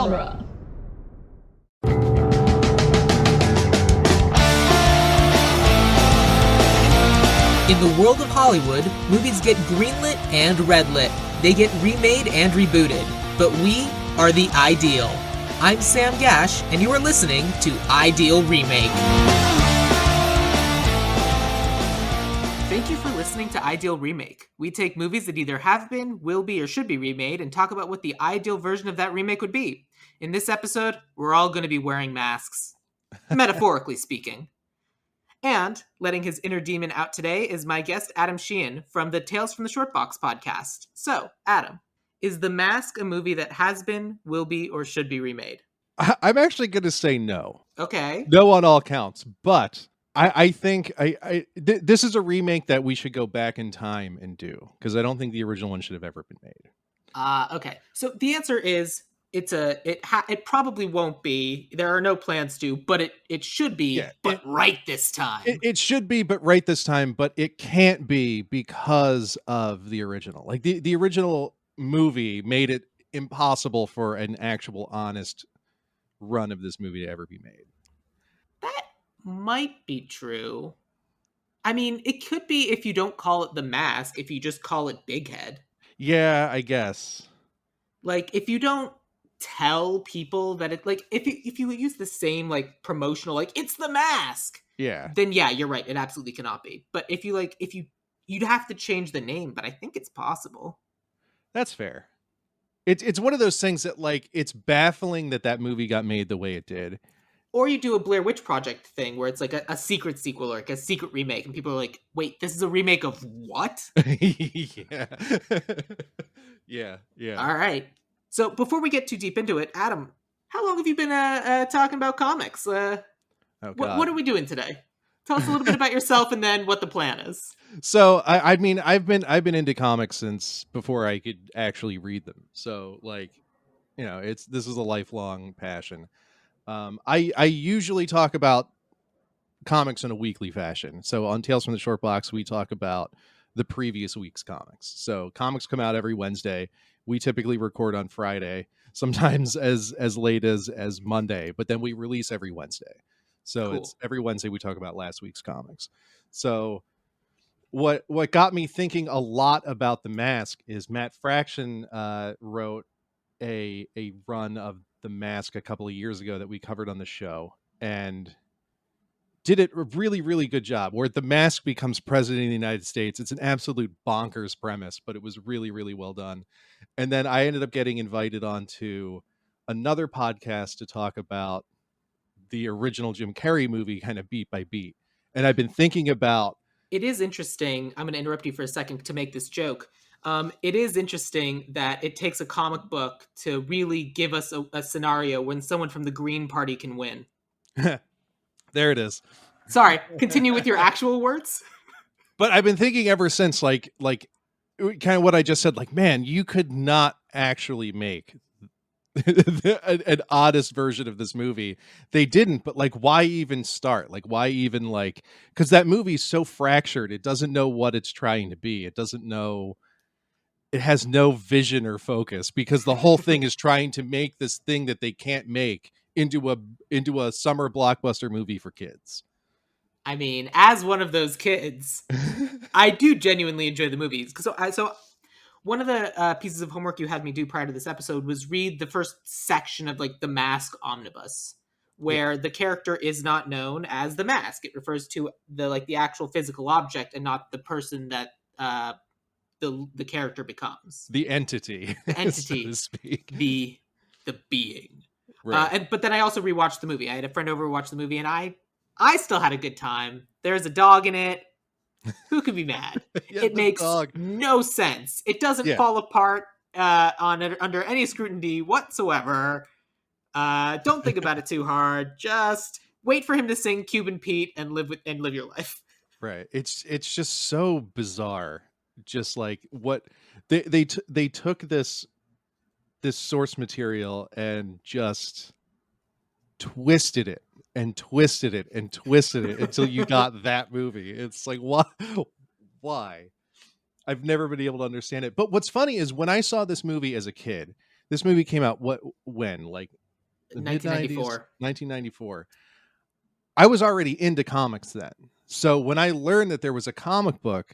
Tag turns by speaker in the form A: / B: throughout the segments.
A: genre.
B: In the world of Hollywood, movies get greenlit and redlit. They get remade and rebooted. But we are the Ideal. I'm Sam Gasch, and you are listening to Ideal Remake. Thank you for listening to Ideal Remake. We take movies that either have been, will be, or should be remade and talk about what the ideal version of that remake would be. In this episode, we're all going to be wearing masks. Metaphorically speaking. And letting his inner demon out today is my guest, Adam Sheehan, from the Tales from the Short Box podcast. So, Adam, is The Mask a movie that has been, will be, or should be remade?
C: I'm actually going to say no.
B: Okay.
C: No on all counts, but I think this is a remake that we should go back in time and do, because I don't think the original one should have ever been made.
B: Okay. So the answer is it probably won't be. There are no plans to, but it should be, right this time.
C: It should be, but right this time, but it can't be because of the original. Like the original movie made it impossible for an actual honest run of this movie to ever be made.
B: That might be true. I mean, it could be if you don't call it The Mask, if you just call it Big Head.
C: Yeah, I guess.
B: Like, if you don't tell people that it, like, if you use the same, like, promotional, like, it's The Mask.
C: Yeah.
B: Then yeah, you're right. It absolutely cannot be. But if you'd have to change the name, but I think it's possible.
C: That's fair. It's one of those things that, like, it's baffling that movie got made the way it did.
B: Or you do a Blair Witch Project thing where it's like a secret sequel or like a secret remake, and people are like, wait, this is a remake of what?
C: Yeah. Yeah.
B: All right. So before we get too deep into it, Adam, how long have you been talking about comics? What are we doing today? Tell us a little bit about yourself and then what the plan is.
C: So I mean, I've been into comics since before I could actually read them. So, like, you know, this is a lifelong passion. I usually talk about comics in a weekly fashion. So on Tales from the Short Box, we talk about the previous week's comics. So comics come out every Wednesday. We typically record on Friday, sometimes as late as Monday, but then we release every Wednesday. So cool. It's every Wednesday we talk about last week's comics. So what got me thinking a lot about The Mask is Matt Fraction wrote a run of The Mask a couple of years ago that we covered on the show, and did it a really, really good job, where The Mask becomes president of the United States. It's an absolute bonkers premise, but it was really, really well done. And then I ended up getting invited onto another podcast to talk about the original Jim Carrey movie, kind of beat by beat. And I've been thinking about...
B: It is interesting. I'm going to interrupt you for a second to make this joke. It is interesting that it takes a comic book to really give us a scenario when someone from the Green Party can win.
C: There it is.
B: Sorry, continue with your actual words.
C: But I've been thinking ever since, like kind of what I just said, like, man, you could not actually make an honest version of this movie. They didn't, but like, why even start? Like, why even, like, because that movie's so fractured. It doesn't know what it's trying to be. It doesn't know. It has no vision or focus, because the whole thing is trying to make this thing that they can't make into a summer blockbuster movie for kids.
B: I mean, as one of those kids, I do genuinely enjoy the movies. So one of the pieces of homework you had me do prior to this episode was read the first section of, like, the Mask Omnibus, where the character is not known as the Mask. It refers to the actual physical object and not the person that the character becomes.
C: The entity.
B: The entity.
C: So to speak.
B: The being.
C: Right.
B: But then I also rewatched the movie. I had a friend over who watched the movie, and I still had a good time. There's a dog in it. Who could be mad?
C: Yeah,
B: it makes
C: dog.
B: No sense. It doesn't fall apart under any scrutiny whatsoever. Don't think about it too hard. Just wait for him to sing Cuban Pete and live your life.
C: Right. It's just so bizarre. Just like what they took this source material and just twisted it and twisted it and twisted it until you got that movie. It's like, why? I've never been able to understand it. But what's funny is when I saw this movie as a kid, This movie came out when? Like the mid 90s,
B: 1994.
C: 1994. I was already into comics then. So when I learned that there was a comic book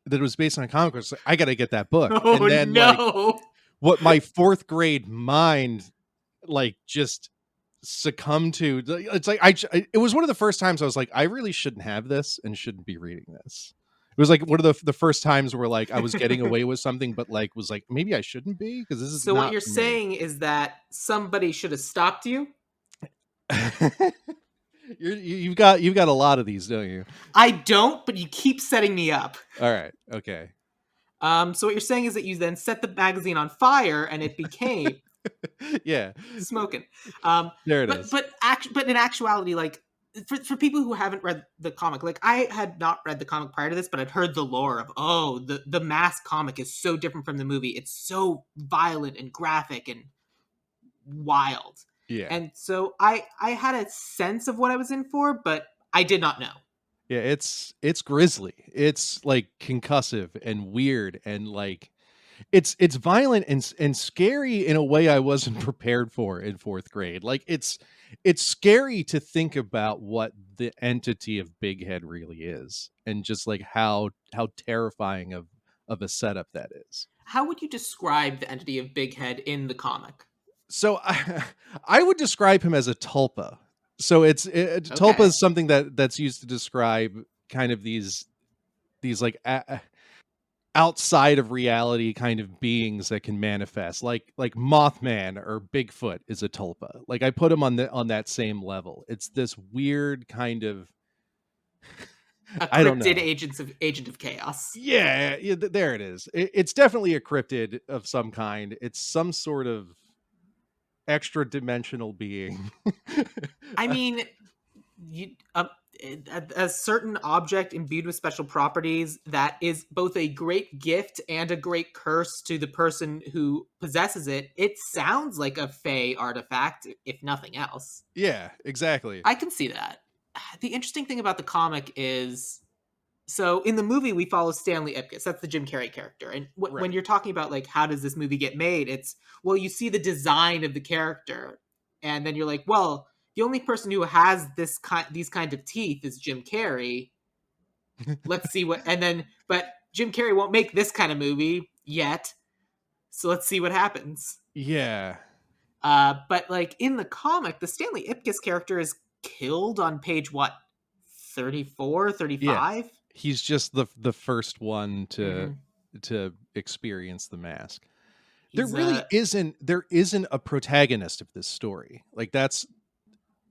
C: that was based on a comic book, I was like, I got to get that book.
B: Oh
C: And then like
B: no.
C: what my fourth grade mind like just succumbed to, it's like it was one of the first times I was like, I really shouldn't have this and shouldn't be reading this. It was like one of the first times where like I was getting away with something, but like was like maybe I shouldn't be because this is
B: So what
C: not
B: you're
C: for me.
B: saying is that somebody should have stopped you?
C: You've got a lot of these, don't you?
B: I don't, but you keep setting me up.
C: All right, okay.
B: So what you're saying is that you then set the magazine on fire and it became
C: Yeah,
B: smoking. Um,
C: there it
B: but
C: is.
B: but in actuality, like for people who haven't read the comic, like I had not read the comic prior to this, but I'd heard the lore of the Mask comic is so different from the movie. It's so violent and graphic and wild,
C: Yeah,
B: and so I had a sense of what I was in for, but I did not know.
C: yeah. It's grisly. It's like concussive and weird and like it's violent and scary in a way I wasn't prepared for in fourth grade. Like it's scary to think about what the entity of Big Head really is, and just like how terrifying of a setup that is.
B: How would you describe the entity of Big Head in the comic?
C: So I would describe him as a tulpa. So tulpa
B: Okay,
C: is something that's used to describe kind of these like outside of reality kind of beings that can manifest, like Mothman or Bigfoot is a tulpa. Like I put him on that same level. It's this weird kind of
B: a
C: I don't
B: cryptid
C: know.
B: agent of chaos.
C: Yeah, yeah, there it is. It's definitely a cryptid of some kind. It's some sort of extra dimensional being.
B: I mean, you a certain object imbued with special properties that is both a great gift and a great curse to the person who possesses it. It sounds like a fey artifact, if nothing else.
C: Yeah, exactly.
B: I can see that. The interesting thing about the comic is, so in the movie we follow Stanley Ipkiss. That's the Jim Carrey character. And when
C: Right.
B: you're talking about like how does this movie get made, it's well you see the design of the character, and then you're like, well, the only person who has these kind of teeth is Jim Carrey. Let's see what, and then but Jim Carrey won't make this kind of movie yet, so let's see what happens.
C: Yeah.
B: But like in the comic, the Stanley Ipkiss character is killed on page what, 34,
C: Yeah.
B: 35.
C: He's just the first one
B: Mm-hmm.
C: to experience the mask. There
B: He's
C: really isn't a protagonist of this story. Like that's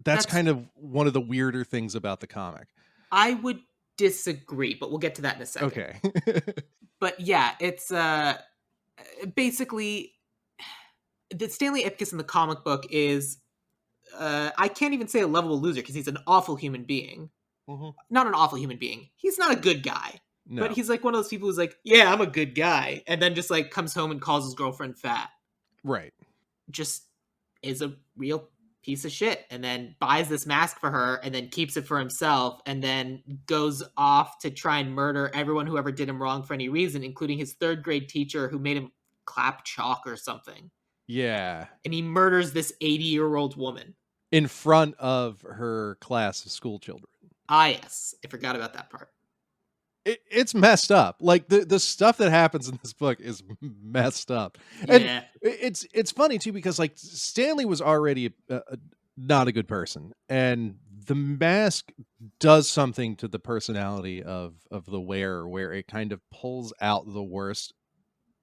B: that's
C: kind of one of the weirder things about the comic.
B: I would disagree, but we'll get to that in a second.
C: Okay.
B: But yeah, it's basically the Stanley Ipkiss in the comic book is I can't even say a lovable loser because he's an awful human being.
C: Mhm.
B: Not an awful human being. He's not a good guy. But
C: No.
B: he's like one of those people who's like, yeah, I'm a good guy, and then just like comes home and calls his girlfriend fat.
C: Right.
B: Just is a real piece of shit, and then buys this mask for her and then keeps it for himself, and then goes off to try and murder everyone who ever did him wrong for any reason, including his third grade teacher who made him clap chalk or something.
C: Yeah.
B: And he murders this 80-year-old woman.
C: In front of her class of school children.
B: Ah, yes, I forgot about that part.
C: It's messed up. Like the stuff that happens in this book is messed up, and
B: Yeah,
C: it's funny too because like Stanley was already not a good person, and the mask does something to the personality of the wearer, where it kind of pulls out the worst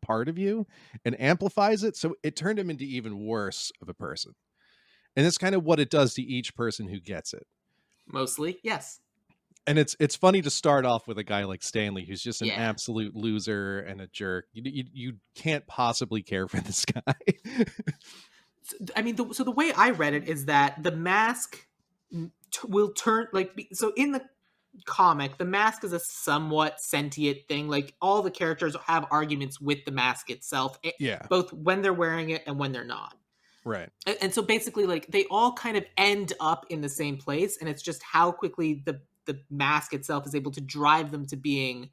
C: part of you and amplifies it, so it turned him into even worse of a person, and that's kind of what it does to each person who gets it.
B: mostly, yes.
C: And it's funny to start off with a guy like Stanley, who's just an
B: Yeah.
C: absolute loser and a jerk. You can't possibly care for this guy.
B: I mean, so the way I read it is that the mask will turn like so in the comic, the mask is a somewhat sentient thing. Like all the characters have arguments with the mask itself,
C: Yeah,
B: both when they're wearing it and when they're not.
C: right.
B: And so basically, like they all kind of end up in the same place, and it's just how quickly the mask itself is able to drive them to being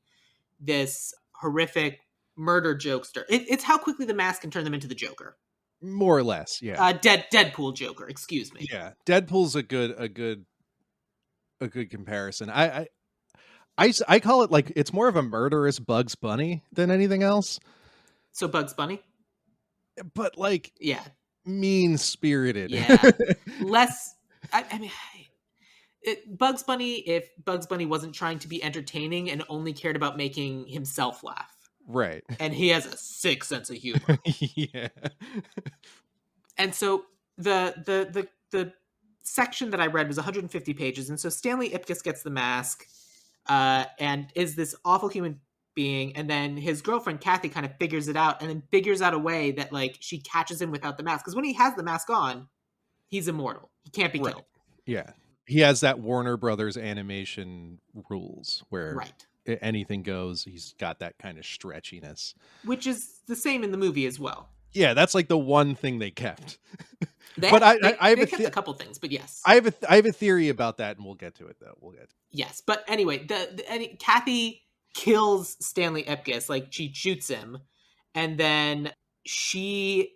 B: this horrific murder jokester. It's how quickly the mask can turn them into the Joker.
C: More or less, yeah.
B: Deadpool Joker, excuse me.
C: Yeah. Deadpool's a good comparison. I call it like it's more of a murderous Bugs Bunny than anything else,
B: So Bugs Bunny?
C: but like
B: Yeah.
C: mean spirited.
B: Yeah. Less I mean Bugs Bunny, if Bugs Bunny wasn't trying to be entertaining and only cared about making himself laugh.
C: Right.
B: And he has a sick sense of humor.
C: Yeah.
B: And so the section that I read was 150 pages, and so Stanley Ipkiss gets the mask, and is this awful human being, and then his girlfriend Kathy kind of figures it out, and then figures out a way that like she catches him without the mask, because when he has the mask on, he's immortal. He can't be
C: Right.
B: killed.
C: Yeah. He has that Warner Brothers animation rules where
B: Right.
C: anything goes. He's got that kind of stretchiness.
B: Which is the same in the movie as well.
C: Yeah, that's like the one thing they kept.
B: They
C: But I have
B: they
C: a
B: kept a couple things, but yes.
C: I have a theory about that, and we'll get to it though. We'll get to
B: Yes, but anyway, Kathy kills Stanley Ipkiss, like she shoots him, and then she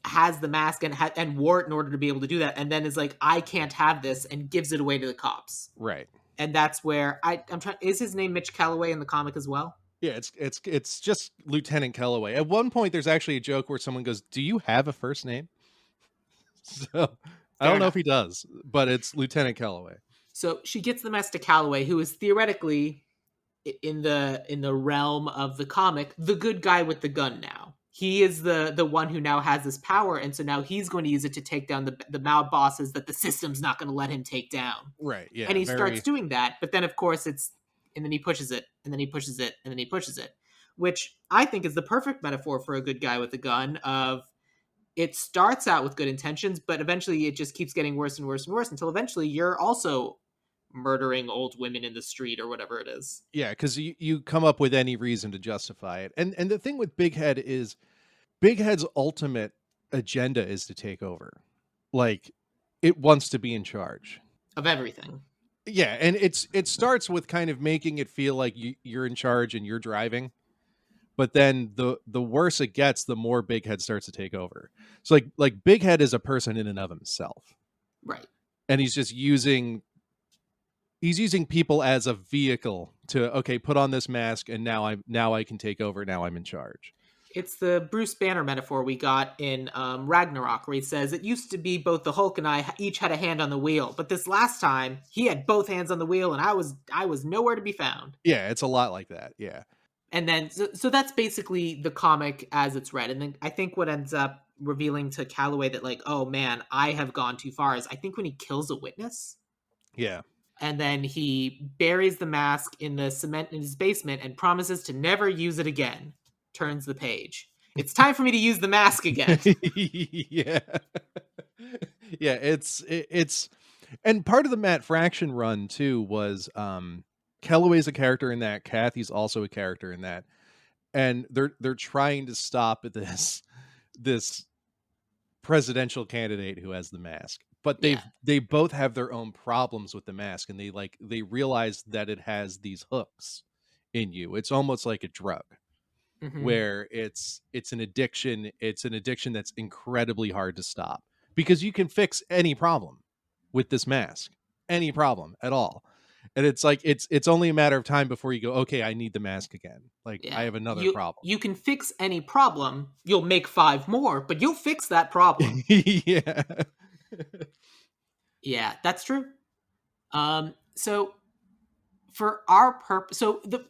B: has the mask and wore it in order to be able to do that, and then is like, I can't have this, and gives it away to the cops.
C: right.
B: And that's where I'm trying. Is his name Mitch Callaway in the comic as well?
C: Yeah, it's just Lieutenant Kellaway. At one point, there's actually a joke where someone goes, "Do you have a first name?" So I
B: Fair
C: don't know if
B: enough.
C: he does, but it's Lieutenant Kellaway.
B: So she gets the mask to Callaway, who is theoretically in the realm of the comic, the good guy with the gun now. He is the one who now has this power, and so now he's going to use it to take down the mob bosses that the system's not going to let him take down.
C: Right.
B: And
C: Yeah.
B: he starts
C: Very.
B: doing that, but then of course and then he pushes it, and then he pushes it, and then he pushes it, which I think is the perfect metaphor for a good guy with a gun. Of it starts out with good intentions, but eventually it just keeps getting worse and worse and worse until eventually you're also murdering old women in the street or whatever it is.
C: Yeah, because you come up with any reason to justify it, and the thing with Big Head is Big Head's ultimate agenda is to take over. Like, it wants to be in charge.
B: Of everything.
C: Yeah, and it starts with kind of making it feel like you're in charge and you're driving, but then the worse it gets, the more Big Head starts to take over. So like Big Head is a person in and of himself,
B: Right.
C: and he's using people as a vehicle to, okay, put on this mask, and now I can take over. Now I'm in charge.
B: It's the Bruce Banner metaphor we got in Ragnarok, where he says, it used to be both the Hulk and I each had a hand on the wheel, but this last time he had both hands on the wheel, and I was nowhere to be found.
C: Yeah, it's a lot like that. Yeah.
B: And then so that's basically the comic as it's read. And then I think what ends up revealing to Calloway that like, oh man, I have gone too far is I think when he kills a witness,
C: Yeah.
B: and then he buries the mask in the cement in his basement and promises to never use it again. Turns the page. It's time for me to use the mask again.
C: Yeah. Yeah, it's and part of the Matt Fraction run too was Kellaway's a character in that, Kathy's also a character in that. And they're trying to stop this presidential candidate who has the mask. But
B: Yeah.
C: they both have their own problems with the mask, and they realize that it has these hooks in you. It's almost like a drug
B: Hmm.
C: where it's an addiction that's incredibly hard to stop, because you can fix any problem with this mask, any problem at all, and it's like it's only a matter of time before you go, okay, I need the mask again, like I
B: Yeah.
C: have another
B: You
C: problem.
B: you can fix any problem. You'll make five more, but you'll fix that problem.
C: Yeah.
B: Yeah, that's true. So for our purpose, so the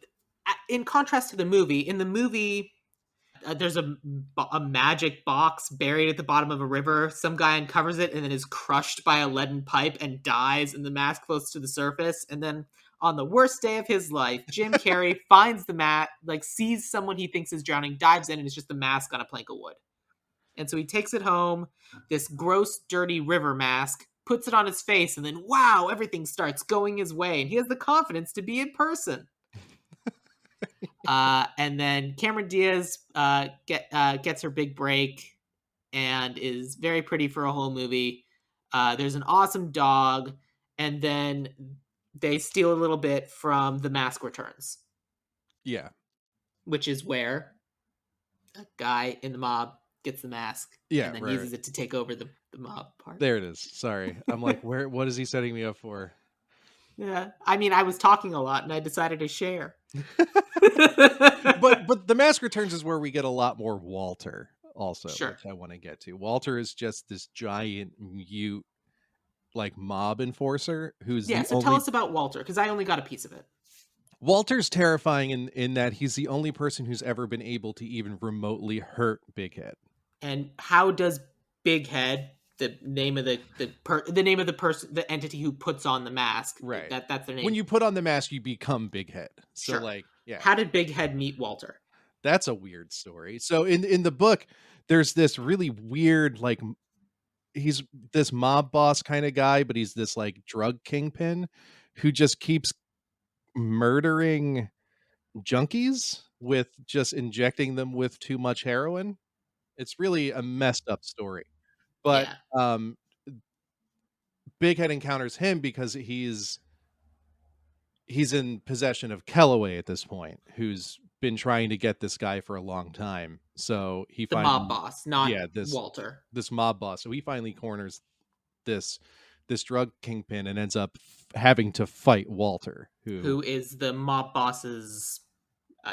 B: in contrast to the movie, in the movie there's a magic box buried at the bottom of a river. Some guy uncovers it and then is crushed by a leaden pipe and dies, and the mask floats to the surface. And then on the worst day of his life, Jim Carrey finds the mat, like sees someone he thinks is drowning, dives in, and it's just a mask on a plank of wood. And so he takes it home, this gross, dirty river mask, puts it on his face, and then wow, everything starts going his way, and he has the confidence to be in person. And then Cameron Diaz gets her big break and is very pretty for a whole movie. There's an awesome dog, and then they steal a little bit from The Mask Returns,
C: Yeah.
B: which is where a guy in the mob gets the mask
C: Yeah,
B: and then
C: right.
B: uses it to take over the mob part.
C: There it is. Sorry. I'm like, where? What is he setting me up for?
B: Yeah. I mean, I was talking a lot and I decided to share.
C: But the Mask Returns is where we get a lot more Walter also,
B: Sure.
C: which I want to get to. Walter is just this giant mute like mob enforcer who's
B: Yeah,
C: the
B: so tell
C: only
B: us about Walter, because I only got a piece of it.
C: Walter's terrifying in that he's the only person who's ever been able to even remotely hurt Big Head.
B: And how does Big Head, the name of the name of the person, the entity who puts on the mask,
C: Right.
B: that's their
C: When
B: name?
C: you put on the mask, you become Big Head. So
B: Sure.
C: like, yeah,
B: How did Big Head meet Walter?
C: that's a weird story. So in the book, there's this really weird like he's this mob boss kind of guy, but he's this like drug kingpin who just keeps murdering junkies with just injecting them with too much heroin. It's really a messed up story. But
B: Yeah.
C: um Big Head encounters him because he's in possession of Kellaway at this point, who's been trying to get this guy for a long time. So he
B: The mob
C: finally,
B: boss, not
C: yeah,
B: Walter,
C: this mob boss. So he finally corners this this drug kingpin and ends up having to fight Walter, who
B: who is the mob boss's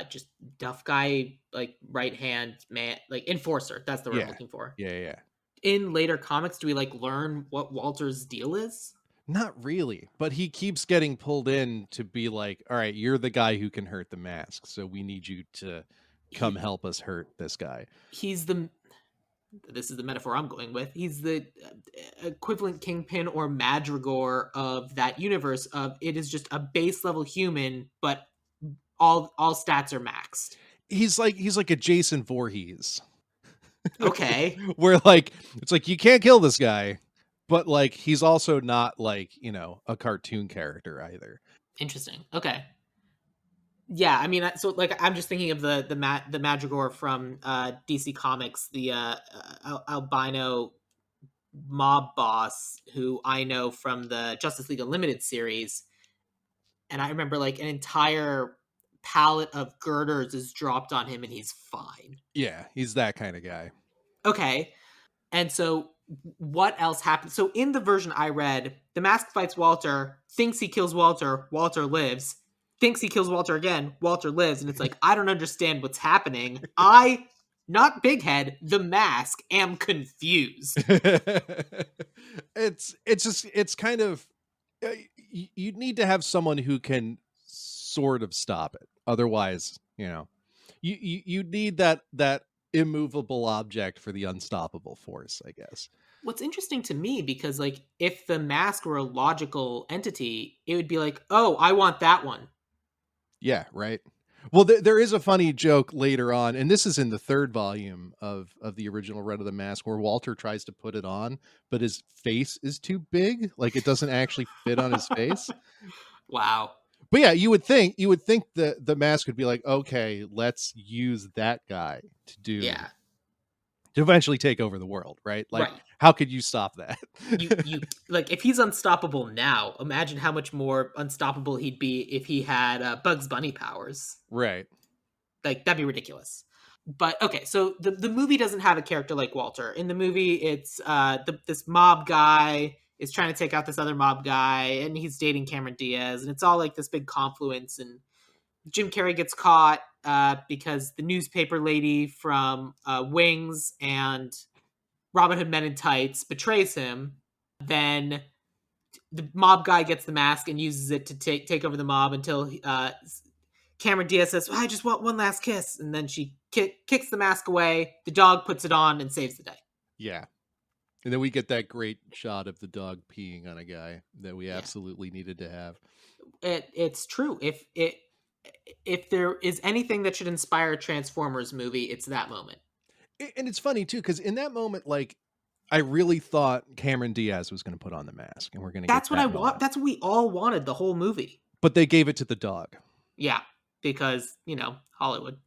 B: just duff guy, like right hand man, like enforcer. That's the word I'm
C: yeah,
B: looking for.
C: yeah.
B: In later comics, do we like learn what Walter's deal is?
C: Not really, but he keeps getting pulled in to be like, all right, you're the guy who can hurt the mask, so we need you to come
B: He
C: help us hurt this guy.
B: he's the this is the metaphor I'm going with. He's the equivalent kingpin or madrigal of that universe. Of it is just a base level human, but all stats are maxed.
C: He's like a Jason Voorhees.
B: Okay,
C: Where like it's like you can't kill this guy, but like he's also not like, you know, a cartoon character either.
B: interesting. Okay, yeah. I mean, so like I'm just thinking of the madrigal from DC Comics, the albino mob boss who I know from the Justice League Unlimited series, and I remember like an entire pallet of girders is dropped on him and he's fine.
C: Yeah, he's that kind of guy.
B: Okay. And so what else happens? So in the version I read, the mask fights Walter, thinks he kills Walter, Walter lives, thinks he kills Walter again, Walter lives, and it's like, I don't understand what's happening. I, not Big Head, the mask, am confused.
C: It's just it's kind of you need to have someone who can sort of stop it. Otherwise, you know, you need that immovable object for the unstoppable force, I guess.
B: What's interesting to me, because like if the mask were a logical entity, it would be like, oh, I want that one.
C: Yeah, right. Well, there is a funny joke later on, and this is in the third volume of the original Red of the Mask, where Walter tries to put it on, but his face is too big, like it doesn't actually fit on his face.
B: Wow.
C: But yeah, you would think the mask would be like, okay, let's use that guy
B: Yeah.
C: to eventually take over the world, right? Like,
B: Right.
C: how could you stop that?
B: You like if he's unstoppable now, imagine how much more unstoppable he'd be if he had Bugs Bunny powers.
C: Right.
B: Like that'd be ridiculous. But okay, so the movie doesn't have a character like Walter. In the movie, it's this mob guy is trying to take out this other mob guy, and he's dating Cameron Diaz, and it's all like this big confluence. And Jim Carrey gets caught because the newspaper lady from Wings and Robin Hood Men in Tights betrays him. Then the mob guy gets the mask and uses it to take over the mob until Cameron Diaz says, "I just want one last kiss," and then she kicks the mask away. The dog puts it on and saves the day.
C: Yeah. And then we get that great shot of the dog peeing on a guy that we
B: Yeah,
C: absolutely needed to have.
B: it's true. If there is anything that should inspire a Transformers movie, it's that moment.
C: And it's funny too, because in that moment, like, I really thought Cameron Diaz was going to put on the mask, and we're going to get
B: That's what I
C: that
B: want.
C: moment.
B: That's what we all wanted the whole movie.
C: But they gave it to the dog.
B: Yeah, because Hollywood.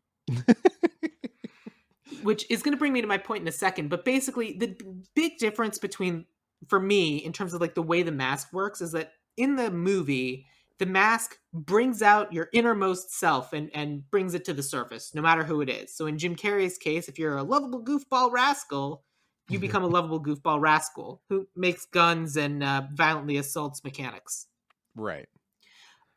B: Which is going to bring me to my point in a second, but basically the big difference between, for me, in terms of like the way the mask works, is that in the movie the mask brings out your innermost self and brings it to the surface, no matter who it is. So in Jim Carrey's case, if you're a lovable goofball rascal, you become a lovable goofball rascal who makes guns and violently assaults mechanics.
C: Right.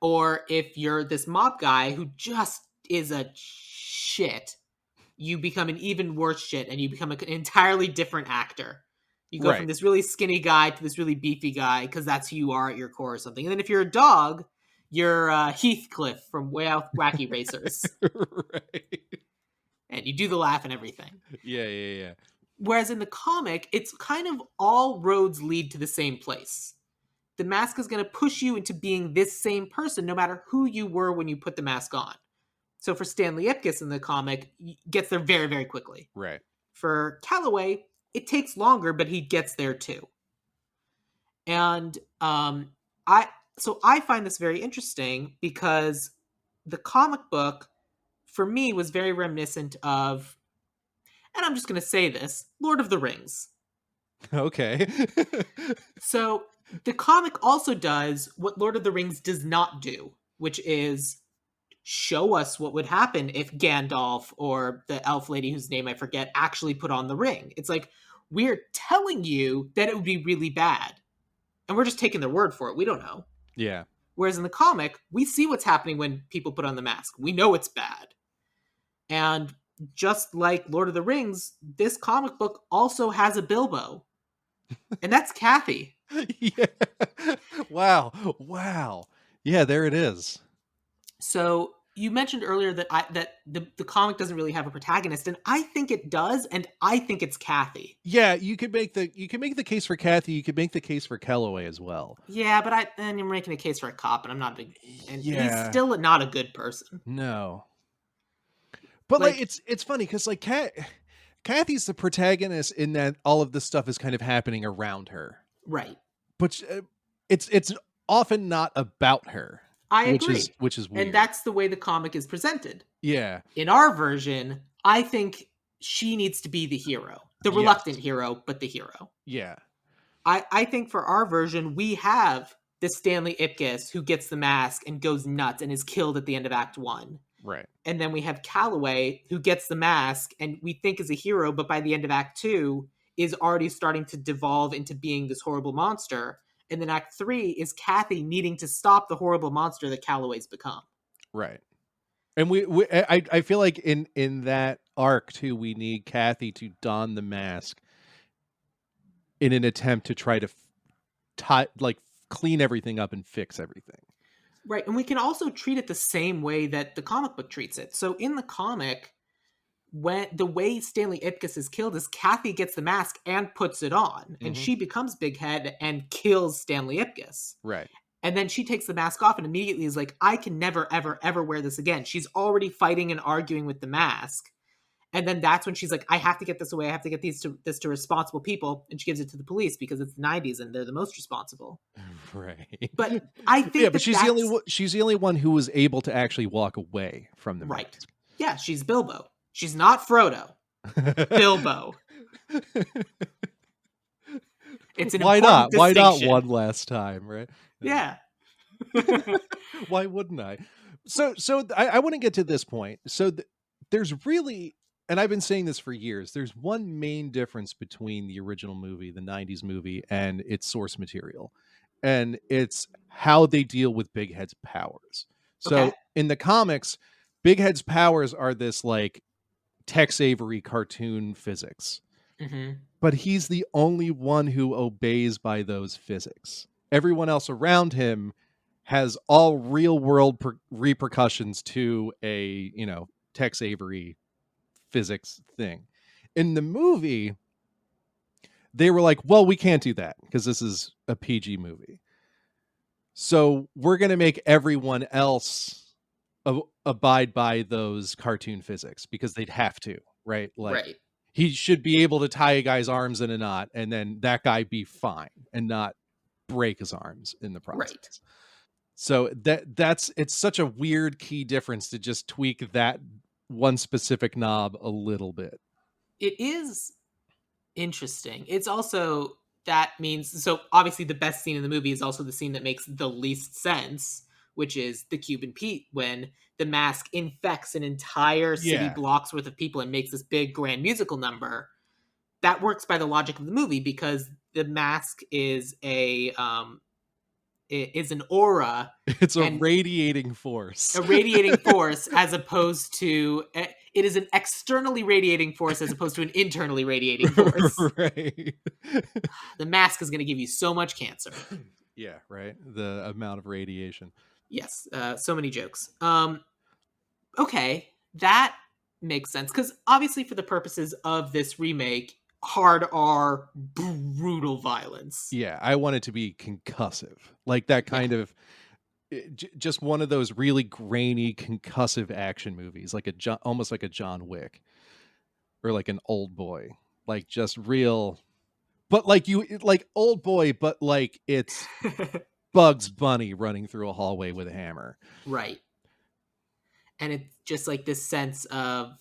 B: Or if you're this mob guy who just is a shit, you become an even worse shit and you become an entirely different actor. You go from
C: Right.
B: this really skinny guy to this really beefy guy because that's who you are at your core or something. And then if you're a dog, you're Heathcliff from Way Out Wacky Racers.
C: Right.
B: And you do the laugh and everything.
C: Yeah, yeah, yeah.
B: Whereas in the comic, it's kind of all roads lead to the same place. The mask is going to push you into being this same person no matter who you were when you put the mask on. So for Stanley Ipkiss in the comic, he gets there very, very quickly.
C: Right.
B: For Calloway, it takes longer, but he gets there too. And I find this very interesting because the comic book for me was very reminiscent of, and I'm just going to say this, Lord of the Rings.
C: Okay.
B: So the comic also does what Lord of the Rings does not do, which is show us what would happen if Gandalf or the elf lady whose name I forget actually put on the ring. It's like, we're telling you that it would be really bad. And we're just taking their word for it. We don't know.
C: Yeah.
B: Whereas in the comic, we see what's happening when people put on the mask. We know it's bad. And just like Lord of the Rings, this comic book also has a Bilbo. And that's Kathy.
C: Yeah. Wow. Wow. Yeah, there it is.
B: So you mentioned earlier that the comic doesn't really have a protagonist, and I think it does, and I think it's Kathy.
C: Yeah, you could make the case for Kathy, you could make the case for Calloway as well.
B: Yeah, but then you're making a case for a cop, and I'm not a big, and he's
C: Yeah.
B: still not a good person.
C: No. But like
B: Like,
C: it's funny cuz like Kathy's the protagonist in that all of this stuff is kind of happening around her.
B: right.
C: But it's often not about her,
B: I
C: which
B: agree.
C: is
B: And
C: weird.
B: that's the way the comic is presented.
C: Yeah.
B: In our version, I think she needs to be the hero. The
C: Yes.
B: reluctant hero, but the hero.
C: Yeah.
B: I think for our version, we have the Stanley Ipkiss who gets the mask and goes nuts and is killed at the end of Act 1.
C: Right.
B: And then we have Calloway who gets the mask and we think is a hero, but by the end of Act 2 is already starting to devolve into being this horrible monster. And then Act 3 is Kathy needing to stop the horrible monster that Calloway's become.
C: Right. And I feel like in that arc too, we need Kathy to don the mask in an attempt to try to like clean everything up and fix everything.
B: Right. And we can also treat it the same way that the comic book treats it. So in the comic, when the way Stanley Ipkiss is killed is Kathy gets the mask and puts it on, and
C: Mhm.
B: she becomes Big Head and kills Stanley Ipkiss.
C: Right.
B: And then she takes the mask off and immediately is like, I can never, ever, ever wear this again. She's already fighting and arguing with the mask. And then that's when she's like, I have to get this away. I have to get this to responsible people. And she gives it to the police because it's the 90s and they're the most responsible.
C: Right.
B: But I think
C: Yeah, but
B: that
C: she's the only one who was able to actually walk away from the
B: right.
C: mask.
B: Yeah, she's Bilbo. She's not Frodo. Bilbo. It's an
C: Why
B: important
C: not? Why not
B: distinction.
C: one last time, right?
B: Yeah.
C: Why wouldn't I? So I want to get to this point. So there's really, and I've been saying this for years, there's one main difference between the original movie, the 90s movie, and its source material. And it's how they deal with Big Head's powers. So
B: Okay.
C: in the comics, Big Head's powers are this like Tex Avery cartoon physics.
B: Mm-hmm.
C: But he's the only one who obeys by those physics. Everyone else around him has all real world repercussions to a, Tex Avery physics thing. In the movie, they were like, well, we can't do that because this is a PG movie. So we're going to make everyone else abide by those cartoon physics because they'd have to, right? Like,
B: Right.
C: he should be able to tie a guy's arms in a knot and then that guy be fine and not break his arms in the process.
B: Right.
C: So it's such a weird key difference to just tweak that one specific knob a little bit.
B: It is interesting. It's also, that means, so obviously the best scene in the movie is also the scene that makes the least sense, which is the Cuban Pete, when the mask infects an entire city
C: Yeah.
B: blocks worth of people and makes this big grand musical number. That works by the logic of the movie because the mask is an aura
C: It's a
B: and
C: radiating force.
B: a radiating force as opposed to it is an externally radiating force as opposed to an internally radiating force.
C: Right.
B: The mask is going to give you so much cancer.
C: Yeah, right. The amount of radiation.
B: Yes, so many jokes. Okay, that makes sense because obviously, for the purposes of this remake, hard R, brutal violence.
C: Yeah, I want it to be concussive. Like that
B: Yeah,
C: kind of just one of those really grainy concussive action movies, like almost like a John Wick or like an Old Boy. Like just real, but like like Old Boy, but like it's Bugs Bunny running through a hallway with a hammer.
B: right. And it's just like this sense of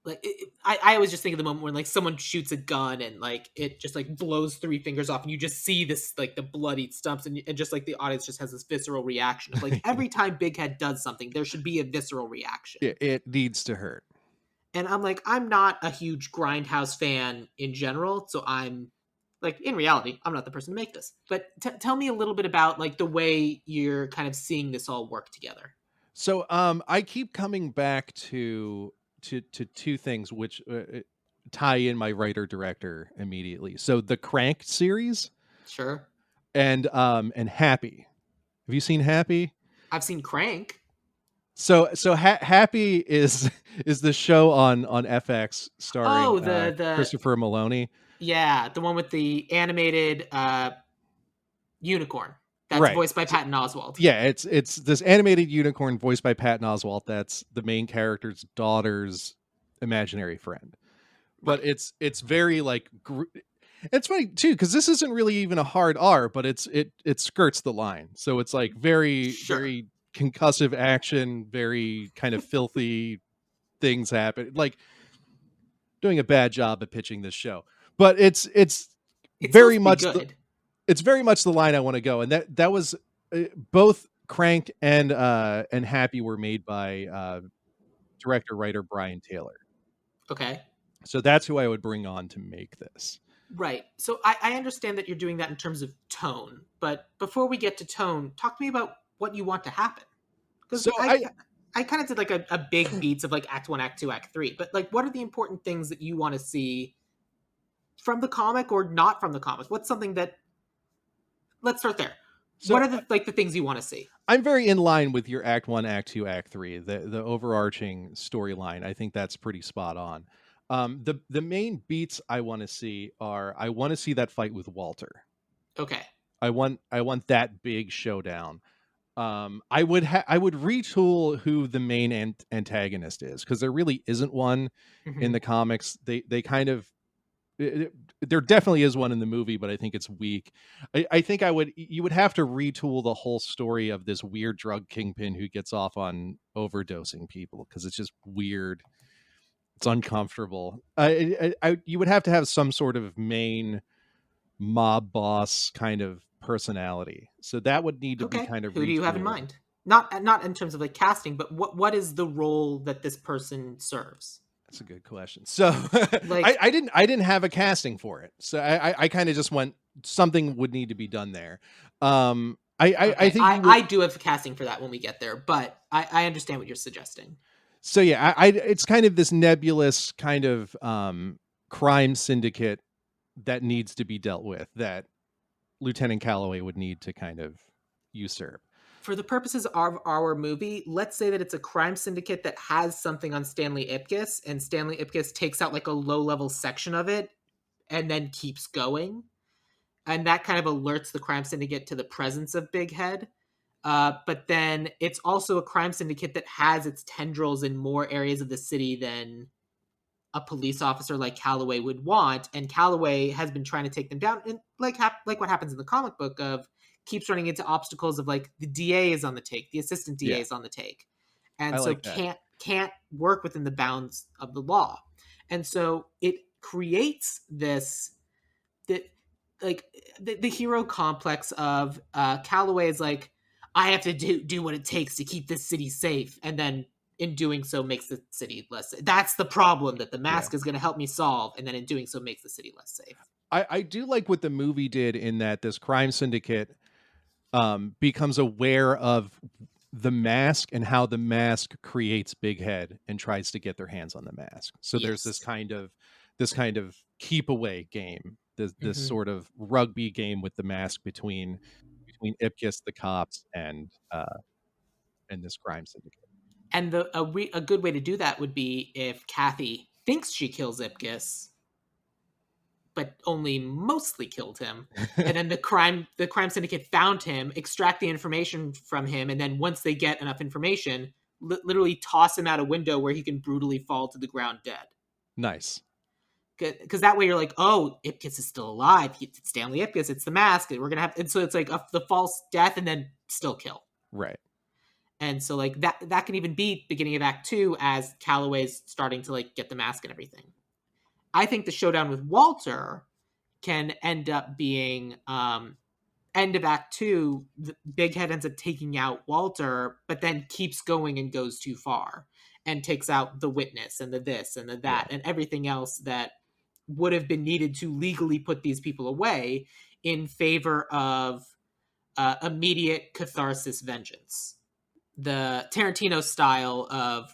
B: like I always just think of the moment when like someone shoots a gun and like it just like blows three fingers off and you just see this like the bloody stumps and just like the audience just has this visceral reaction of like every time Big Head does something there should be a visceral reaction.
C: It needs to hurt.
B: And I'm like, I'm not a huge Grindhouse fan in general, so I'm like, in reality, I'm not the person to make this. But tell me a little bit about like the way you're kind of seeing this all work together.
C: So I keep coming back to two things which tie in my writer director immediately. So the Crank series
B: Sure,
C: and Happy. Have you seen Happy?
B: I've seen Crank.
C: Happy is is the show on FX starring
B: Oh, the
C: Christopher Maloney.
B: yeah, the one with the animated unicorn that's
C: Right.
B: voiced by Patton Oswalt.
C: Yeah, it's this animated unicorn voiced by Patton Oswalt that's the main character's daughter's imaginary friend. But
B: Right.
C: it's very like it's funny too because this isn't really even a hard R, but it skirts the line. So it's like
B: Sure.
C: very concussive action, very kind of filthy things happen. Like doing a bad job at pitching this show. But it's
B: It's supposed
C: very
B: to be
C: much
B: good.
C: it's very much the line I want to go, and that was both Crank and Happy were made by director writer Brian Taylor.
B: Okay.
C: So that's who I would bring on to make this.
B: Right. So I understand that you're doing that in terms of tone, but before we get to tone, talk to me about what you want to happen. Because
C: So
B: I kind of did like a big beats of like Act One, Act Two, Act Three, but like what are the important things that you want to see from the comic or not from the comic? What's something that let's start there.
C: so
B: What are the things you want to see?
C: I'm very in line with your Act One, Act Two, Act Three, the overarching storyline. I think that's pretty spot on. The main beats I want to see are I want to see that fight with Walter.
B: Okay.
C: I want that big showdown. I would retool who the main antagonist is because there really isn't one in
B: Hmm.
C: the comics. They kind of there definitely is one in the movie, but I think it's weak. I think you would have to retool the whole story of this weird drug kingpin who gets off on overdosing people because it's just weird. It's uncomfortable. You would have to have some sort of main mob boss kind of personality. So that would need to be
B: Okay.
C: kind of
B: Who do you have in
C: retooled.
B: mind? Not in terms of like casting, but what is the role that this person serves?
C: That's a good question. So
B: Like,
C: I didn't have a casting for it. So I kind of just went something would need to be done there. I
B: okay,
C: think
B: I
C: you would.
B: I do have casting for that when we get there, but I understand what you're suggesting.
C: So yeah, it's kind of this nebulous kind of crime syndicate that needs to be dealt with that Lieutenant Calloway would need to kind of usurp.
B: For the purposes of our movie, let's say that it's a crime syndicate that has something on Stanley Ipkiss, and Stanley Ipkiss takes out like a low level section of it and then keeps going. And that kind of alerts the crime syndicate to the presence of Big Head. But then it's also a crime syndicate that has its tendrils in more areas of the city than a police officer like Calloway would want, and Calloway has been trying to take them down, and like what happens in the comic book of keeps running into obstacles of like the DA is on the take, the assistant DA
C: Yeah,
B: is on the take, and
C: I
B: so
C: like that.
B: can't work within the bounds of the law, and so it creates this that like the hero complex of Calloway is like I have to do what it takes to keep this city safe, and then in doing so makes the city less safe. That's the problem that the
C: Yeah.
B: mask is going to help me solve, and then in doing so makes the city less safe.
C: I do like what the movie did in that this crime syndicate becomes aware of the mask and how the mask creates Big Head and tries to get their hands on the mask. So there's
B: Yes.
C: this kind of keep away game, this
B: Hmm.
C: sort of rugby game with the mask between Ipkiss, the cops, and this crime syndicate.
B: And a good way to do that would be if Kathy thinks she kills Ipkiss, but only mostly killed him. And then the crime syndicate found him, extract the information from him, and then once they get enough information, literally toss him out a window where he can brutally fall to the ground dead.
C: Nice.
B: Because that way you're like, oh, Ipkiss is still alive. It's Stanley Ipkiss. It's the mask. We're gonna have, and so it's like the false death, and then still kill.
C: Right.
B: And so like that can even be beginning of Act Two as Calloway's starting to like get the mask and everything. I think the showdown with Walter can end up being end of Act Two. Big Head ends up taking out Walter, but then keeps going and goes too far and takes out the witness and the this and the
C: Yeah.
B: that and everything else that would have been needed to legally put these people away in favor of immediate catharsis vengeance. The Tarantino style of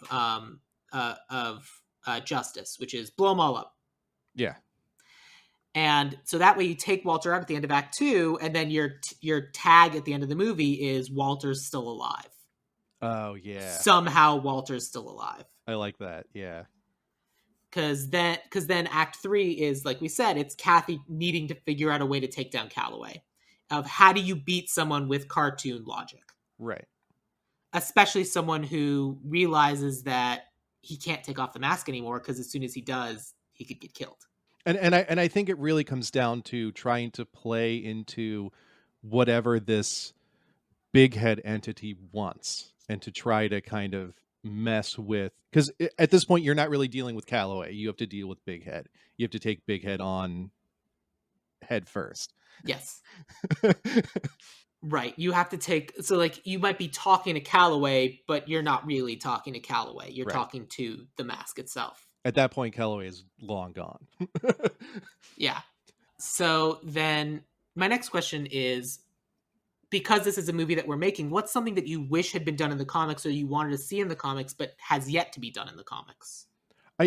B: justice, which is blow them all up.
C: Yeah.
B: And so that way you take Walter out at the end of Act Two, and then your tag at the end of the movie is Walter's still alive.
C: Oh yeah.
B: Somehow Walter's still alive.
C: I like that. Yeah.
B: Because then Act Three is, like we said, it's Kathy needing to figure out a way to take down Calloway. Of how do you beat someone with cartoon logic,
C: Right.
B: especially someone who realizes that he can't take off the mask anymore because as soon as he does, he could get killed.
C: And I think it really comes down to trying to play into whatever this big head entity wants and to try to kind of mess with, because at this point you're not really dealing with Calloway, you have to deal with Big Head. You have to take Big Head on head first.
B: Yes. Right. You have to take, so like you might be talking to Calloway, but you're not really talking to Calloway. You're
C: Right.
B: talking to the mask itself.
C: At that point Calloway is long gone.
B: Yeah. So then my next question is, because this is a movie that we're making, what's something that you wish had been done in the comics or you wanted to see in the comics but has yet to be done in the comics?
C: I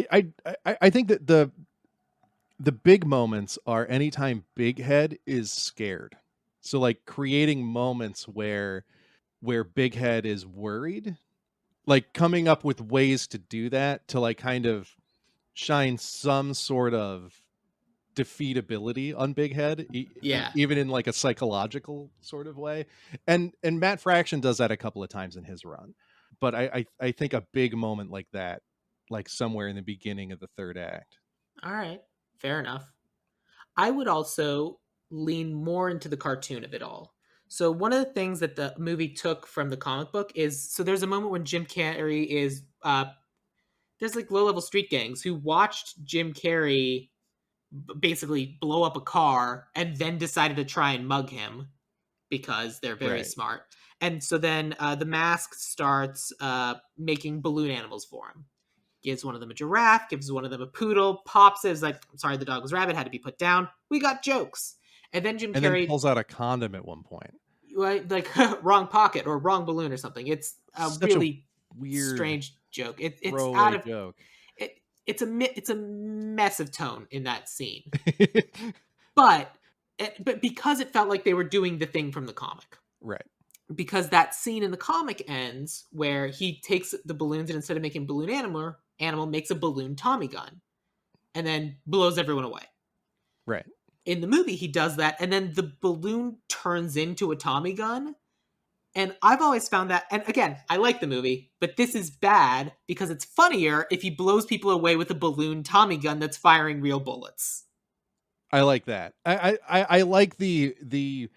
C: think that the big moments are anytime Big Head is scared. So like creating moments where Big Head is worried, like coming up with ways to do that to like kind of shine some sort of defeatability on Big Head,
B: Yeah.
C: even in like a psychological sort of way. And Matt Fraction does that a couple of times in his run. But I think a big moment like that, like somewhere in the beginning of the third act.
B: All right. Fair enough. I would also lean more into the cartoon of it all. So one of the things that the movie took from the comic book is, so there's a moment when Jim Carrey is there's like low level street gangs who watched Jim Carrey basically blow up a car and then decided to try and mug him because they're very
C: Right.
B: smart. And so then the mask starts making balloon animals for him. Gives one of them a giraffe, gives one of them a poodle, pops it, is like, I'm sorry, the dog was rabbit, had to be put down. We got jokes. And then Jim
C: And then
B: Carrey,
C: pulls out a condom at one point.
B: like, wrong pocket or wrong balloon or something. It's a
C: Such a
B: really
C: weird
B: strange joke. It's out
C: throwaway
B: of
C: joke.
B: it. It's a mess of tone in that scene. But because it felt like they were doing the thing from the comic.
C: Right.
B: Because that scene in the comic ends where he takes the balloons and instead of making balloon animal makes a balloon Tommy gun and then blows everyone away.
C: Right.
B: In the movie, he does that, and then the balloon turns into a Tommy gun. And I've always found that, and again, I like the movie, but this is bad because it's funnier if he blows people away with a balloon Tommy gun that's firing real bullets.
C: I like that. I like the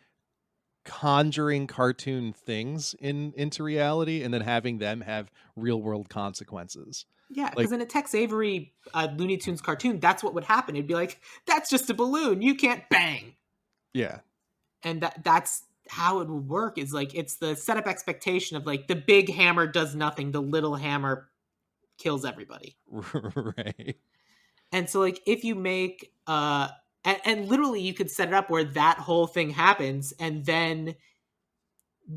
C: conjuring cartoon things into reality and then having them have real world consequences.
B: Yeah,
C: Like,
B: because in a Tex Avery Looney Tunes cartoon, that's what would happen. It'd be like, that's just a balloon. You can't bang.
C: yeah.
B: And that's how it would work is like it's the setup expectation of like the big hammer does nothing, the little hammer kills everybody.
C: Right.
B: And so like if you make and literally you could set it up where that whole thing happens and then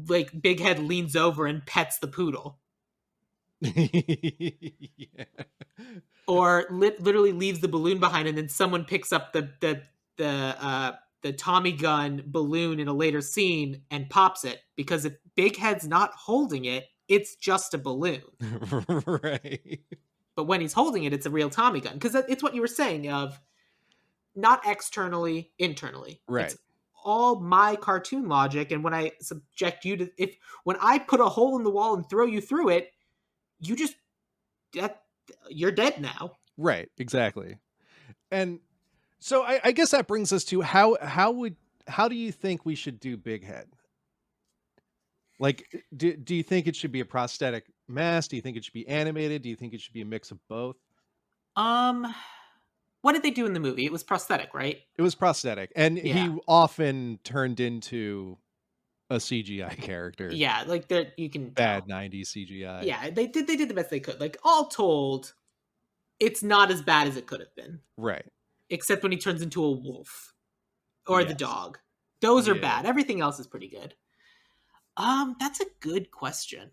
B: like Big Head leans over and pets the poodle
C: Yeah.
B: or literally leaves the balloon behind and then someone picks up the Tommy gun balloon in a later scene and pops it because if Big Head's not holding it, it's just a balloon.
C: Right.
B: But when he's holding it, it's a real Tommy gun because it's what you were saying of not externally, internally. It's
C: Right.
B: all my cartoon logic, and when I subject you to if when I put a hole in the wall and throw you through it, you just that you're dead now.
C: Right. Exactly. And so I guess that brings us to how do you think we should do Big Head? Like, do you think it should be a prosthetic mask? Do you think it should be animated? Do you think it should be a mix of both?
B: Um, what did they do in the movie? It was prosthetic, right?
C: It was prosthetic, and
B: Yeah,
C: he often turned into a CGI character.
B: yeah. Like that, you can
C: Bad
B: tell.
C: 90s CGI.
B: Yeah, they did the best they could. Like all told, it's not as bad as it could have been,
C: Right.
B: except when he turns into a wolf or the
C: Yes.
B: dog. Those are
C: Yeah.
B: bad. Everything else is pretty good. That's a good question.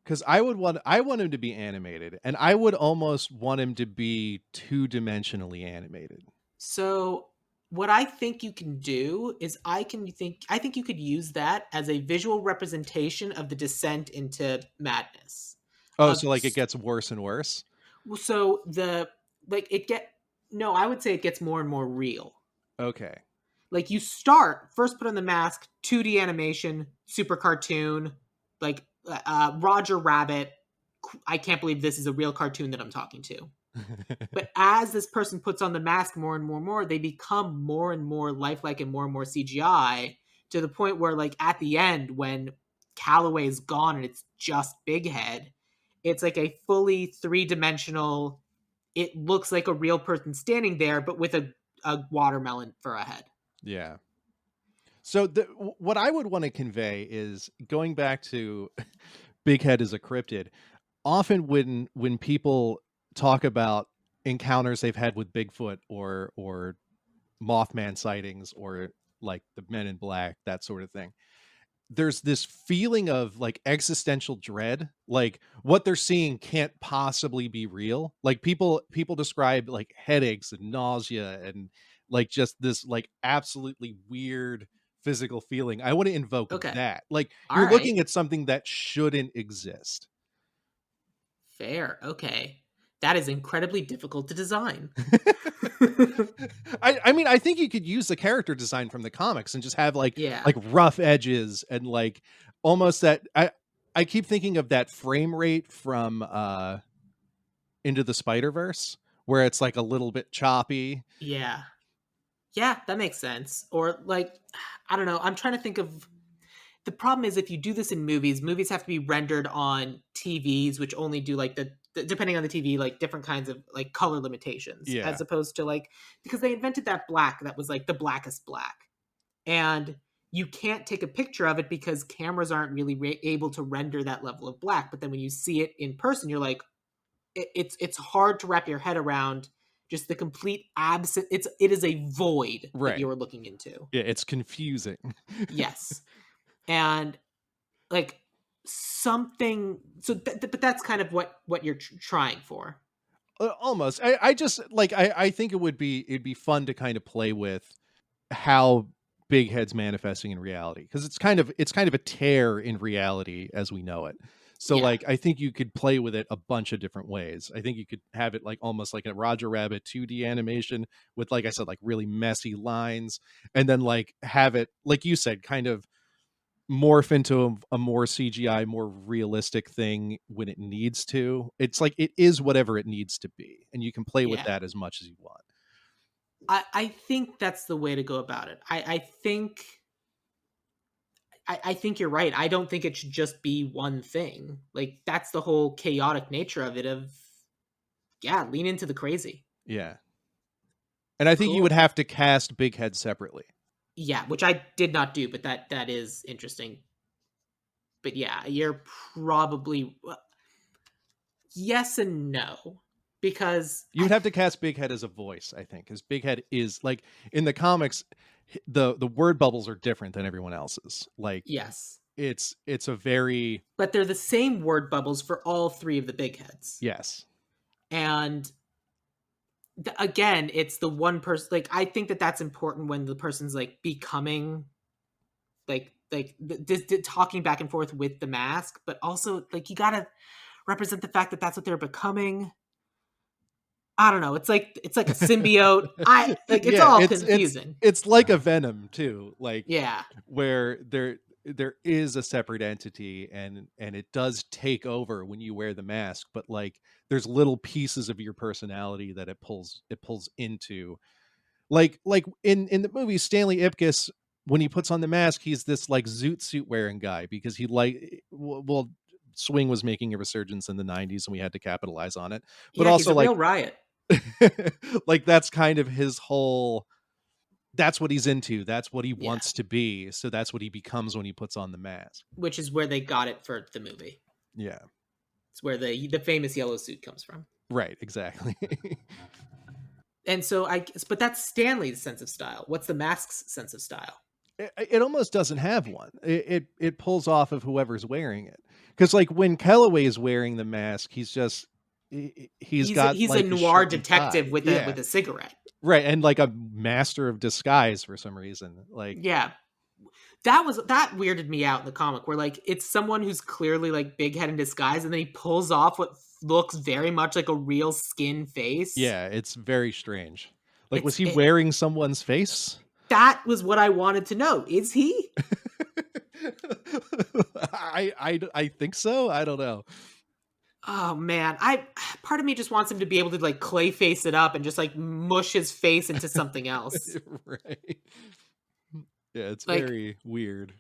C: Because I want him to be animated, and I would almost want him to be two-dimensionally animated.
B: So what I think you can do is I think you could use that as a visual representation of the descent into madness.
C: Oh,
B: Of
C: so like it gets worse and worse?
B: so the like it get no, I would say it gets more and more real.
C: Okay.
B: Like you start first put on the mask, 2D animation, super cartoon, like Roger Rabbit. I can't believe this is a real cartoon that I'm talking to. But as this person puts on the mask more and more and more, they become more and more lifelike and more CGI to the point where, like, at the end, when Calloway is gone and it's just Big Head, it's like a fully three-dimensional. It looks like a real person standing there, but with a watermelon for a head.
C: Yeah. So what I would want to convey is going back to Big Head as a cryptid. Often when people talk about encounters they've had with Bigfoot or Mothman sightings or like the Men in Black, that sort of thing, there's this feeling of like existential dread, like what they're seeing can't possibly be real. Like people describe like headaches and nausea and like just this like absolutely weird physical feeling. I want to invoke
B: Okay.
C: that. Like
B: All
C: you're looking
B: right.
C: at something that shouldn't exist.
B: Fair. Okay. That is incredibly difficult to design.
C: I mean, I think you could use the character design from the comics and just have
B: Yeah.
C: like rough edges and like almost that I keep thinking of that frame rate from Into the Spider-Verse where it's like a little bit choppy.
B: Yeah. Yeah, that makes sense. Or like, I don't know. I'm trying to think of the problem is if you do this in movies, movies have to be rendered on TVs, which only do like depending on the TV, like different kinds of like color limitations,
C: Yeah.
B: as opposed to like because they invented that black that was like the blackest black, and you can't take a picture of it because cameras aren't really able to render that level of black. But then when you see it in person, you're like, it's hard to wrap your head around just the complete absent. It is a void that
C: Right.
B: you are looking into.
C: Yeah, it's confusing.
B: Yes, and like something. So, but that's kind of what you're trying for.
C: Almost. I just like I think it'd be fun to kind of play with how Big Head's manifesting in reality because it's kind of a tear in reality as we know it. So
B: Yeah,
C: like I think you could play with it a bunch of different ways. I think you could have it like almost like a Roger Rabbit 2D animation with like I said like really messy lines and then like have it like you said kind of morph into a more CGI more realistic thing when it needs to. It's like it is whatever it needs to be and you can play with
B: yeah.
C: that as much as you want.
B: I think that's the way to go about it. I think you're right. I don't think it should just be one thing. Like that's the whole chaotic nature of it. Of yeah, lean into the crazy.
C: Yeah. And I think you would
B: Cool.
C: have to cast Big Head separately.
B: Yeah, which I did not do, but that is interesting. But yeah, you're probably yes and no because
C: You would have to cast Big Head as a voice, I think, because Big Head is like in the comics, the word bubbles are different than everyone else's. Like
B: yes,
C: it's a very
B: but they're the same word bubbles for all three of the big heads.
C: yes.
B: And again, it's the one person. Like I think that's important when the person's like becoming talking back and forth with the mask, but also like you gotta represent the fact that that's what they're becoming. I don't know. It's like a symbiote. I like it's
C: Yeah,
B: all
C: it's
B: confusing.
C: it's like a Venom too, like
B: Yeah,
C: where there is a separate entity and it does take over when you wear the mask, but like there's little pieces of your personality that it pulls into. Like in the movie Stanley Ipkiss, when he puts on the mask, he's this like zoot suit wearing guy because he like well swing was making a resurgence in the 90s and we had to capitalize on it. But
B: yeah. He's
C: also
B: a
C: like
B: real riot,
C: like that's kind of his whole that's what he's into. That's what he
B: yeah.
C: wants to be. So that's what he becomes when he puts on the mask.
B: Which is where they got it for the movie.
C: Yeah.
B: It's where the famous yellow suit comes from.
C: Right, exactly.
B: And so I guess, but that's Stanley's sense of style. What's the mask's sense of style?
C: It almost doesn't have one. It pulls off of whoever's wearing it. Cuz like when Kellaway is wearing the mask, he's just he's got
B: He's a
C: like a
B: noir
C: shirt and
B: detective
C: tie.
B: with a
C: Yeah.
B: with a cigarette.
C: Right, and like a master of disguise for some reason. Like
B: Yeah, that weirded me out in the comic where like it's someone who's clearly like big head in disguise, and then he pulls off what looks very much like a real skin face.
C: yeah, it's very strange. Like was
B: It's
C: he
B: it,
C: wearing someone's face?
B: that was what I wanted to know. Is he?
C: I think so. I don't know.
B: Oh man, I part of me just wants him to be able to like clay face it up and just like mush his face into something else.
C: Right. Yeah, it's
B: Like,
C: very weird.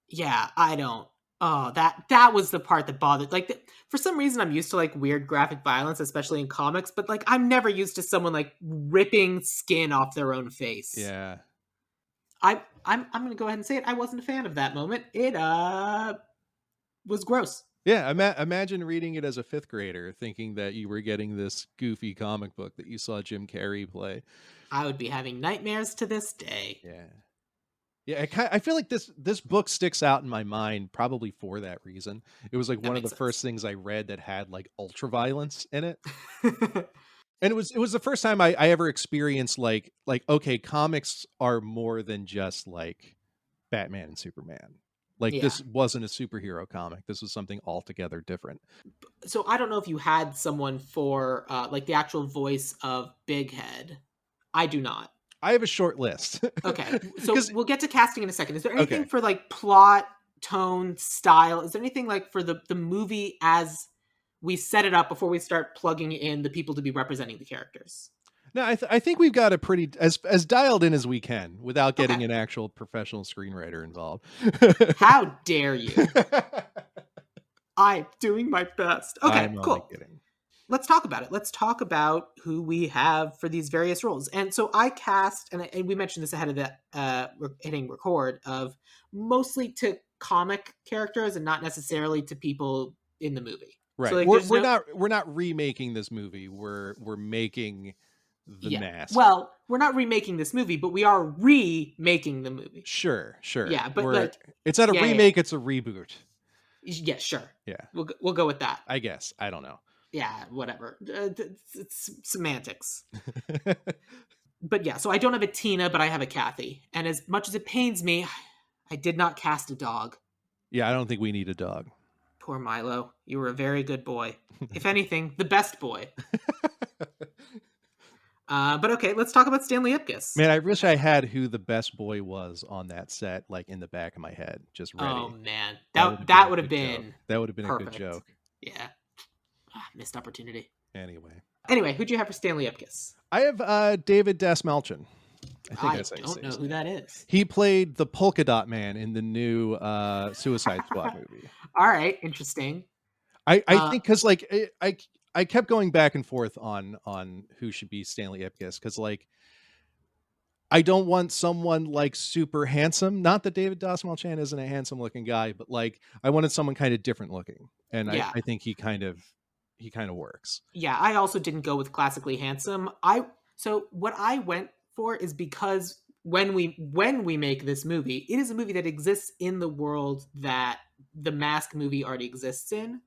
B: yeah, I don't. Oh, that was the part that bothered. Like, for some reason, I'm used to like weird graphic violence, especially in comics. But like, I'm never used to someone like ripping skin off their own face.
C: Yeah.
B: I'm gonna go ahead and say it. I wasn't a fan of that moment. It was gross.
C: Yeah, imagine reading it as a fifth grader, thinking that you were getting this goofy comic book that you saw Jim Carrey play.
B: I would be having nightmares to this day.
C: Yeah, yeah. I feel like this book sticks out in my mind probably for that reason. It was like
B: That
C: one of the
B: makes
C: first
B: sense.
C: things I read that had like ultra violence in it, and it was the first time I ever experienced like okay, comics are more than just like Batman and Superman. Like
B: Yeah.
C: this wasn't a superhero comic. This was something altogether different.
B: So I don't know if you had someone for like the actual voice of Big Head. I do not.
C: I have a short list
B: Okay. So
C: because
B: we'll get to casting in a second. Is there anything
C: okay,
B: for like plot, tone, style? Is there anything like for the movie as we set it up before we start plugging in the people to be representing the characters?
C: no, I think we've got a pretty as dialed in as we can without
B: Okay.
C: getting an actual professional screenwriter involved.
B: How dare you? I'm doing my best. Okay,
C: I'm only
B: cool.
C: kidding.
B: Let's talk about it. Let's talk about who we have for these various roles. And so I cast, and we mentioned this ahead of the hitting record, of mostly to comic characters and not necessarily to people in the movie. So
C: Right.
B: like,
C: We're
B: there's
C: we're
B: no,
C: not we're not remaking this movie. We're making the
B: yeah.
C: mask.
B: Well, we're not remaking this movie, but we are remaking the movie.
C: Sure, sure.
B: Yeah, but
C: We're
B: like,
C: it's not a
B: yeah,
C: remake, it's a reboot.
B: yeah, sure.
C: Yeah.
B: We'll go with that.
C: I guess. I don't know.
B: Yeah, whatever. It's semantics. But yeah, so I don't have a Tina, but I have a Kathy. And as much as it pains me, I did not cast a dog.
C: Yeah, I don't think we need a dog.
B: Poor Milo. You were a very good boy. If anything, the best boy. But okay, let's talk about Stanley Ipkiss.
C: Man, I wish I had who the best boy was on that set, like in the back of my head, just
B: Oh
C: ready.
B: man,
C: That would have been
B: that
C: a
B: would have
C: good joke.
B: been
C: That would have been a good
B: perfect.
C: joke.
B: Yeah, missed opportunity.
C: Anyway,
B: Anyway, who'd you have for Stanley Ipkiss?
C: I have David Dasmalchian. I think
B: I
C: that's how you
B: don't
C: say
B: know
C: his
B: who
C: name.
B: that is.
C: He played the Polka Dot Man in the new Suicide Squad movie.
B: All right, interesting.
C: I
B: Uh,
C: think because like I kept going back and forth on who should be Stanley Ipkiss because like I don't want someone like super handsome. Not that David Dasmalchian isn't a handsome looking guy, but like I wanted someone kind of different looking, and
B: Yeah.
C: I think he kind of works.
B: Yeah, I also didn't go with classically handsome. I so what I went for is because when we make this movie, it is a movie that exists in the world that the Mask movie already exists in.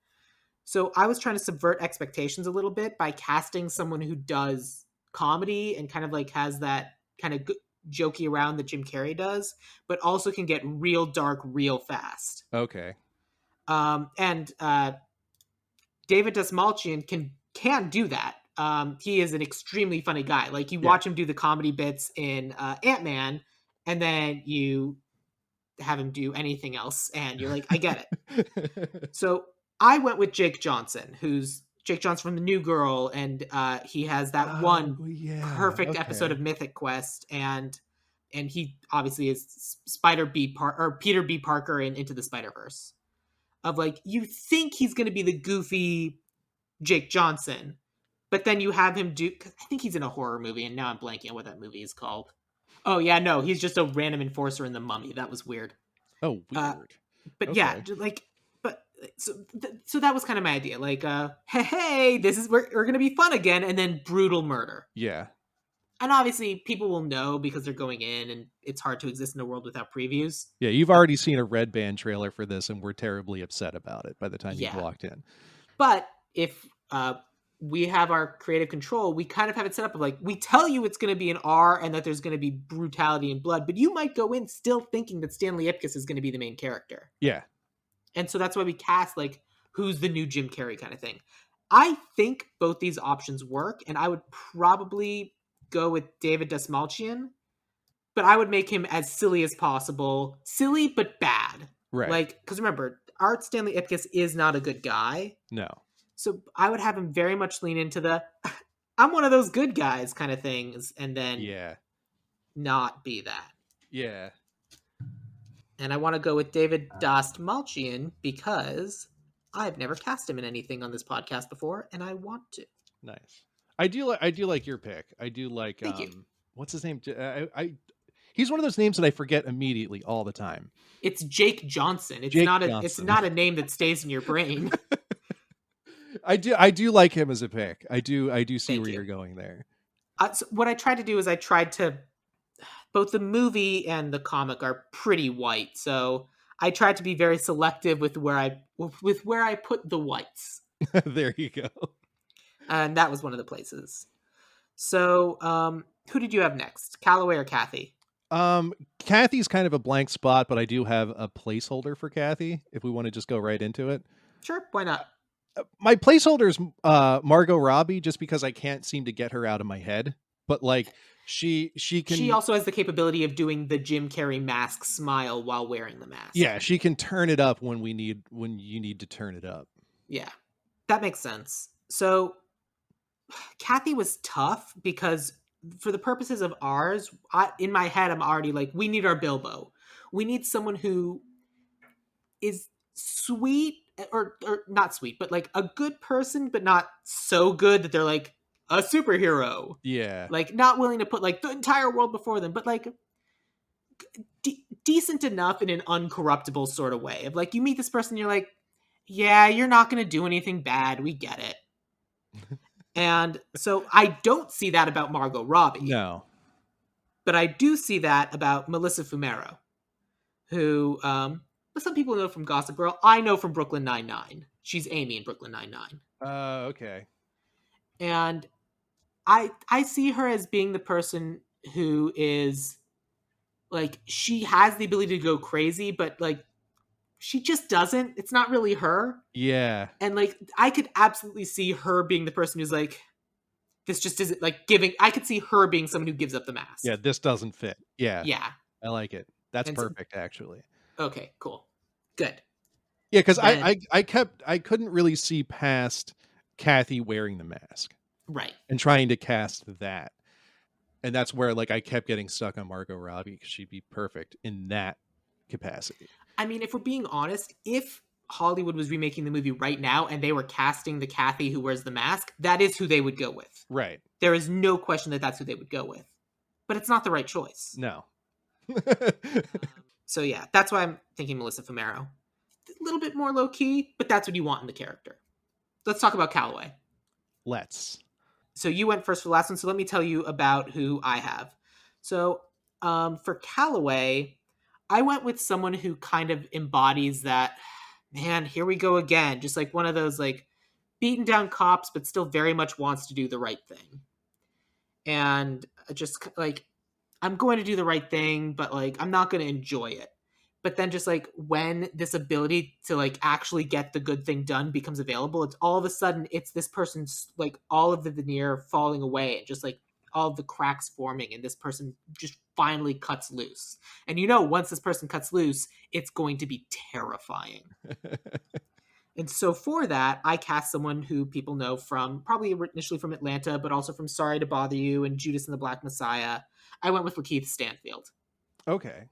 B: So I was trying to subvert expectations a little bit by casting someone who does comedy and kind of like has that kind of jokey around that Jim Carrey does, but also can get real dark real fast.
C: Okay.
B: And David Dastmalchian can do that. He is an extremely funny guy. Like you
C: Yeah.
B: watch him do the comedy bits in Ant-Man, and then you have him do anything else, and you're like, I get it. So I went with Jake Johnson, who's Jake Johnson from The New Girl, and he has that
C: Oh
B: one
C: yeah.
B: perfect episode
C: Okay.
B: of Mythic Quest, and he obviously is Spider B or Peter B. Parker in Into the Spider Verse. Of like, you think he's going to be the goofy Jake Johnson, but then you have him do. I think he's in a horror movie, and now I'm blanking on what that movie is called. Oh yeah, no, he's just a random enforcer in The Mummy. That was weird.
C: Oh,
B: Uh,
C: weird.
B: but yeah,
C: Okay.
B: like, but so that was kind of my idea. Like, hey, this is we're gonna be fun again, and then brutal murder.
C: Yeah.
B: And obviously, people will know because they're going in, and it's hard to exist in a world without previews.
C: Yeah, you've
B: Uh,
C: already seen a Red Band trailer for this, and we're terribly upset about it by the time you've
B: yeah,
C: walked in.
B: but if we have our creative control, we kind of have it set up of like we tell you it's going to be an R and that there's going to be brutality and blood, but you might go in still thinking that Stanley Ipkiss is going to be the main character.
C: Yeah.
B: And so that's why we cast like who's the new Jim Carrey kind of thing. I think both these options work, and I would probably go with David Dastmalchian, but I would make him as silly as possible. Silly but bad.
C: Right.
B: Like, because remember, Art Stanley Ipkiss is not a good guy.
C: No.
B: So I would have him very much lean into the I'm one of those good guys kind of things, and then
C: Yeah.
B: not be that.
C: Yeah.
B: And I want to go with David Dastmalchian because I've never cast him in anything on this podcast before, and I want to.
C: Nice. I do like your pick. I do like
B: Thank you.
C: what's his name? He's one of those names that I forget immediately all the time.
B: It's Jake Johnson. It's
C: Jake
B: not a it's
C: Johnson.
B: not a name that stays in your brain.
C: I do like him as a pick. I do see
B: Thank
C: where
B: you.
C: you're going there.
B: So what I tried to do is I tried to both the movie and the comic are pretty white, so I tried to be very selective with where I put the whites,
C: There you go.
B: and that was one of the places. So, who did you have next, Calloway or Kathy?
C: Kathy's kind of a blank spot, but I do have a placeholder for Kathy if we want to just go right into it.
B: Sure, why not?
C: My placeholder is Margot Robbie, just because I can't seem to get her out of my head. But like she can,
B: She also has the capability of doing the Jim Carrey mask smile while wearing the mask.
C: yeah, she can turn it up when you need to turn it up.
B: Yeah, that makes sense. So Kathy was tough because for the purposes of ours, in my head, I'm already like, we need our Bilbo. We need someone who is sweet or not sweet, but like a good person, but not so good that they're like a superhero.
C: Yeah,
B: Like not willing to put like the entire world before them, but like decent enough in an uncorruptible sort of way. Of like you meet this person, you're like, yeah, you're not going to do anything bad. We get it. And so I don't see that about Margot Robbie,
C: no,
B: but I do see that about Melissa Fumero, who some people know from Gossip Girl. I know from Brooklyn Nine-Nine. She's Amy in Brooklyn Nine-Nine.
C: okay,
B: And I see her as being the person who is like she has the ability to go crazy, but like she just doesn't. It's not really her.
C: yeah,
B: And like I could absolutely see her being the person who's like, this just isn't like giving. I could see her being someone who gives up the mask.
C: yeah. This doesn't fit. Yeah,
B: Yeah.
C: I like it. That's
B: And so,
C: perfect, actually.
B: okay, cool, good.
C: Yeah, because
B: Then
C: I couldn't really see past Kathy wearing the mask
B: right.
C: and trying to cast that. And that's where like I kept getting stuck on Margot Robbie because she'd be perfect in that capacity.
B: I mean, if we're being honest, if Hollywood was remaking the movie right now and they were casting the Kathy who wears the mask, that is who they would go with.
C: Right.
B: There is no question that that's who they would go with. but it's not the right choice.
C: No.
B: So yeah, that's why I'm thinking Melissa Fumero. A little bit more low key, but that's what you want in the character. Let's talk about Calloway.
C: Let's.
B: So you went first for the last one, so let me tell you about who I have. So for Calloway, I went with someone who kind of embodies that. Man, here we go again. Just like one of those like beaten down cops, but still very much wants to do the right thing. And just like I'm going to do the right thing, but like I'm not going to enjoy it. But then just like when this ability to like actually get the good thing done becomes available, it's all of a sudden it's this person's like all of the veneer falling away and just like all of the cracks forming and this person just finally cuts loose. And you know, once this person cuts loose, it's going to be terrifying. And so for that, I cast someone who people know from probably initially from Atlanta, but also from Sorry to Bother You and Judas and the Black Messiah. I went with Lakeith Stanfield.
C: Okay.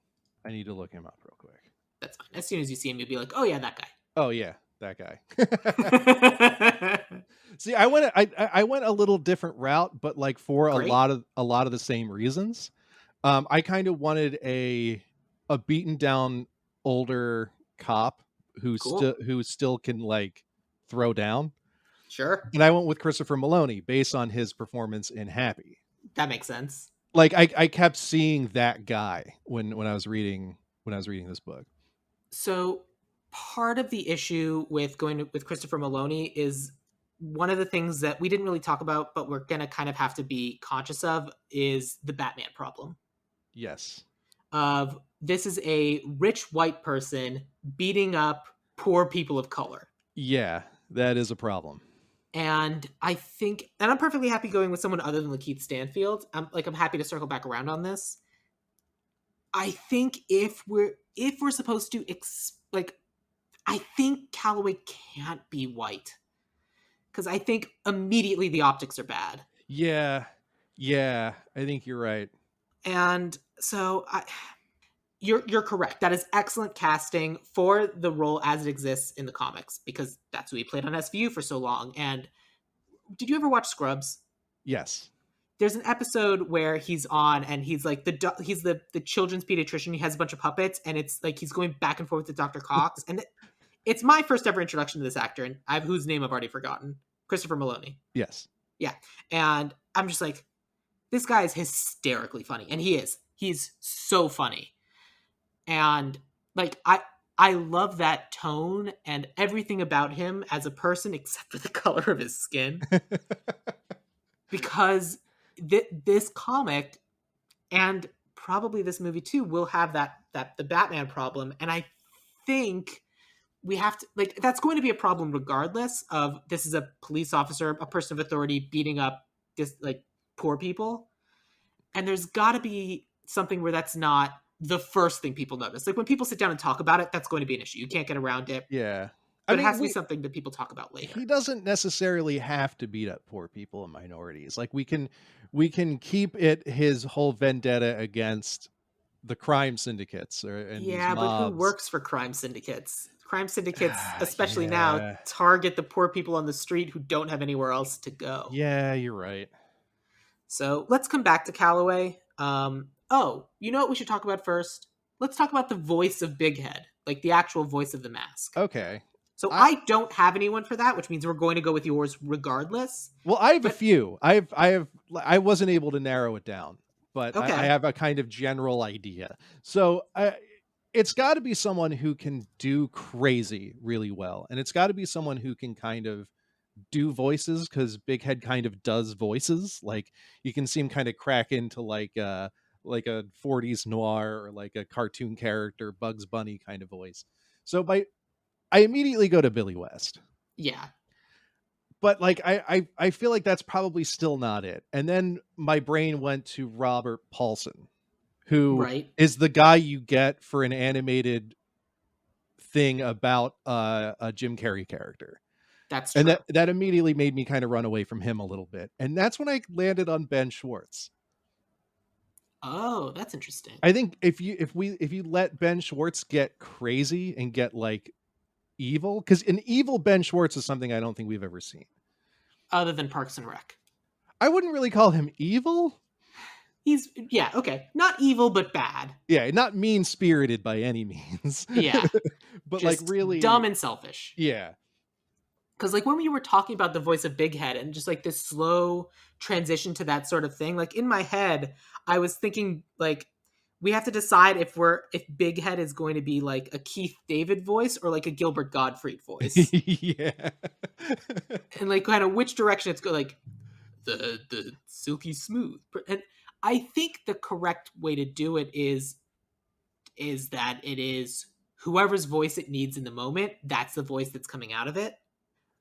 C: I need to look him up real quick.
B: That's fine. As soon as you see him, you'll be like, oh yeah, that
C: Oh yeah, that guy.
B: guy.
C: See, I went a little different route, but like for
B: Great.
C: a lot of the same reasons. I kind of wanted a beaten down older cop
B: Cool.
C: who still can like throw down.
B: Sure.
C: And I went with Christopher Maloney based on his performance in Happy.
B: That makes sense.
C: Like I kept seeing that guy when I was reading this book.
B: So part of the issue with with Christopher Maloney is one of the things that we didn't really talk about, but we're gonna kind of have to be conscious of is the Batman problem.
C: Yes.
B: Of this is a rich white person beating up poor people of color.
C: Yeah, that is a problem.
B: And I think, and I'm perfectly happy going with someone other than Lakeith Stanfield. I'm happy to circle back around on this. I think if we're supposed to like, I think Calloway can't be white because I think immediately the optics are bad.
C: Yeah. Yeah, I think you're right.
B: And so you're correct. That is excellent casting for the role as it exists in the comics because that's who he played on SVU for so long. And did you ever watch Scrubs?
C: Yes.
B: There's an episode where he's on and he's like he's the children's pediatrician. He has a bunch of puppets and it's like he's going back and forth with Dr. Cox. And it's my first ever introduction to this actor, and whose name I've already forgotten. Christopher Maloney.
C: Yes.
B: Yeah. And I'm just like, this guy is hysterically funny. And he is. He's so funny. And like I love that tone and everything about him as a person except for the color of his skin because this comic and probably this movie too will have that the Batman problem, and I think we have to like that's going to be a problem regardless of this is a police officer, a person of authority beating up this like poor people, and there's got to be something where that's not the first thing people notice. Like when people sit down and talk about it, that's going to be an issue. You can't get around it,
C: Yeah. I
B: but it has
C: mean,
B: to be something that people talk about
C: he
B: later.
C: doesn't necessarily have to beat up poor people and minorities. Like we can keep it his whole vendetta against the crime syndicates and these
B: Yeah, but who
C: mobs.
B: works for crime syndicates? Crime syndicates, especially now,
C: Yeah.
B: target the poor people on the street who don't have anywhere else to go.
C: Yeah, you're right.
B: So let's come back to Calloway. Oh, you know what we should talk about first? Let's talk about the voice of Big Head, like the actual voice of the mask.
C: Okay.
B: So
C: I
B: I don't have anyone for that, which means we're going to go with yours regardless.
C: Well, I have a
B: But
C: few. I wasn't able to narrow it down, but I
B: okay,
C: have a kind of general idea. So it's got to be someone who can do crazy really well, and it's got to be someone who can kind of do voices because Big Head kind of does voices. Like you can see him kind of crack into like a 40s noir or like a cartoon character, Bugs Bunny kind of voice. So I immediately go to Billy West,
B: yeah,
C: but like I feel like that's probably still not it. And then my brain went to Robert Paulson, who
B: right.
C: is the guy you get for an animated thing about a Jim Carrey character.
B: That's
C: And
B: true.
C: that immediately made me kind of run away from him a little bit. And that's when I landed on Ben Schwartz.
B: Oh, that's interesting.
C: I think if you let Ben Schwartz get crazy and get like evil, because an evil Ben Schwartz is something I don't think we've ever seen.
B: Other than Parks and Rec.
C: I wouldn't really call him evil.
B: He's yeah, okay. Not evil but bad.
C: Yeah, not mean spirited by any means,
B: Yeah.
C: but like
B: Just dumb
C: really,
B: and selfish.
C: yeah.
B: Because like when we were talking about the voice of Big Head and just like this slow transition to that sort of thing, like in my head, I was thinking like we have to decide if Big Head is going to be like a Keith David voice or like a Gilbert Gottfried voice,
C: Yeah.
B: and like kind of which direction it's going. Like the silky smooth, and I think the correct way to do it is that it is whoever's voice it needs in the moment. That's the voice that's coming out of it.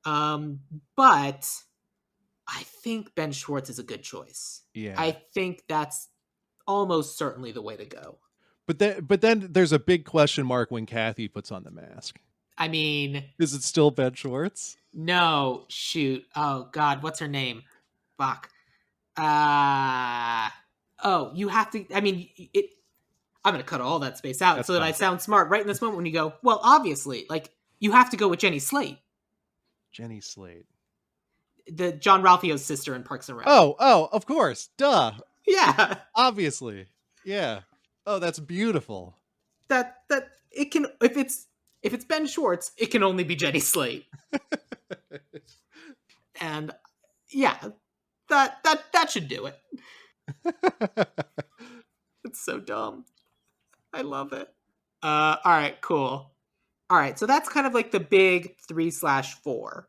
B: Um, but I think Ben Schwartz is a good choice. I
C: Yeah.
B: think that's almost certainly the way to go.
C: But then there's a big question mark when Kathy puts on the mask.
B: I mean,
C: Is it still Ben Schwartz?
B: no, shoot. Oh God, what's her name? Fuck. Uh oh, you have to. I mean, it. I'm gonna cut all that space out
C: That's
B: so that I
C: fine.
B: sound smart right in this moment when you go. Well, obviously, like you have to go with Jenny Slate,
C: Jenny Slate.
B: the John Ralphio's sister in Parks and Rec.
C: Oh, of course. Duh.
B: Yeah,
C: Obviously. Yeah. Oh, that's beautiful.
B: that it can if it's Ben Schwartz, it can only be Jenny Slate, and yeah, that should do it. It's so dumb. I love it. All right, cool. All right, so that's kind of like the big 3/4.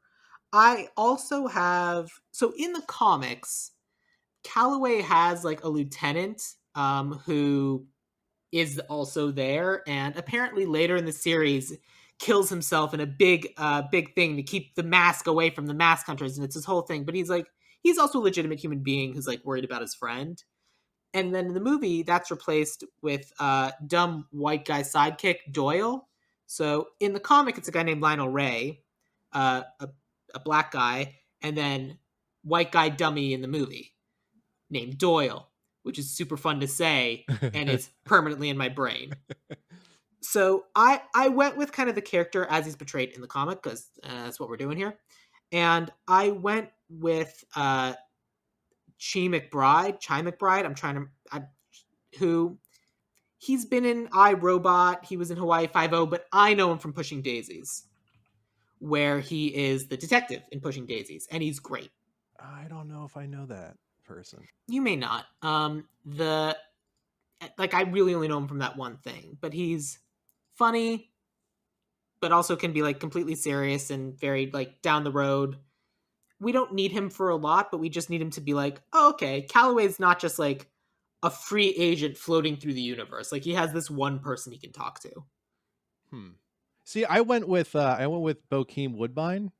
B: I also have so in the comics, Calloway has like a lieutenant who is also there, and apparently later in the series kills himself in a big thing to keep the mask away from the mask hunters, and it's his whole thing. But he's also a legitimate human being who's like worried about his friend. And then in the movie, that's replaced with dumb white guy sidekick Doyle. So in the comic, it's a guy named Lionel Ray, a black guy, and then white guy dummy in the movie named Doyle, which is super fun to say and is permanently in my brain. So I went with kind of the character as he's portrayed in the comic because that's what we're doing here, and I went with Chi McBride. Who he's been in iRobot. He was in Hawaii Five O, but I know him from Pushing Daisies, where he is the detective in Pushing Daisies, and he's great.
C: I don't know if I know that person.
B: You may not. The like I really only know him from that one thing, but he's funny, but also can be like completely serious and very like down the road. We don't need him for a lot, but we just need him to be like, oh, okay, Calloway's not just like a free agent floating through the universe. Like he has this one person he can talk to.
C: Hmm. See, I went with Bokeem Woodbine.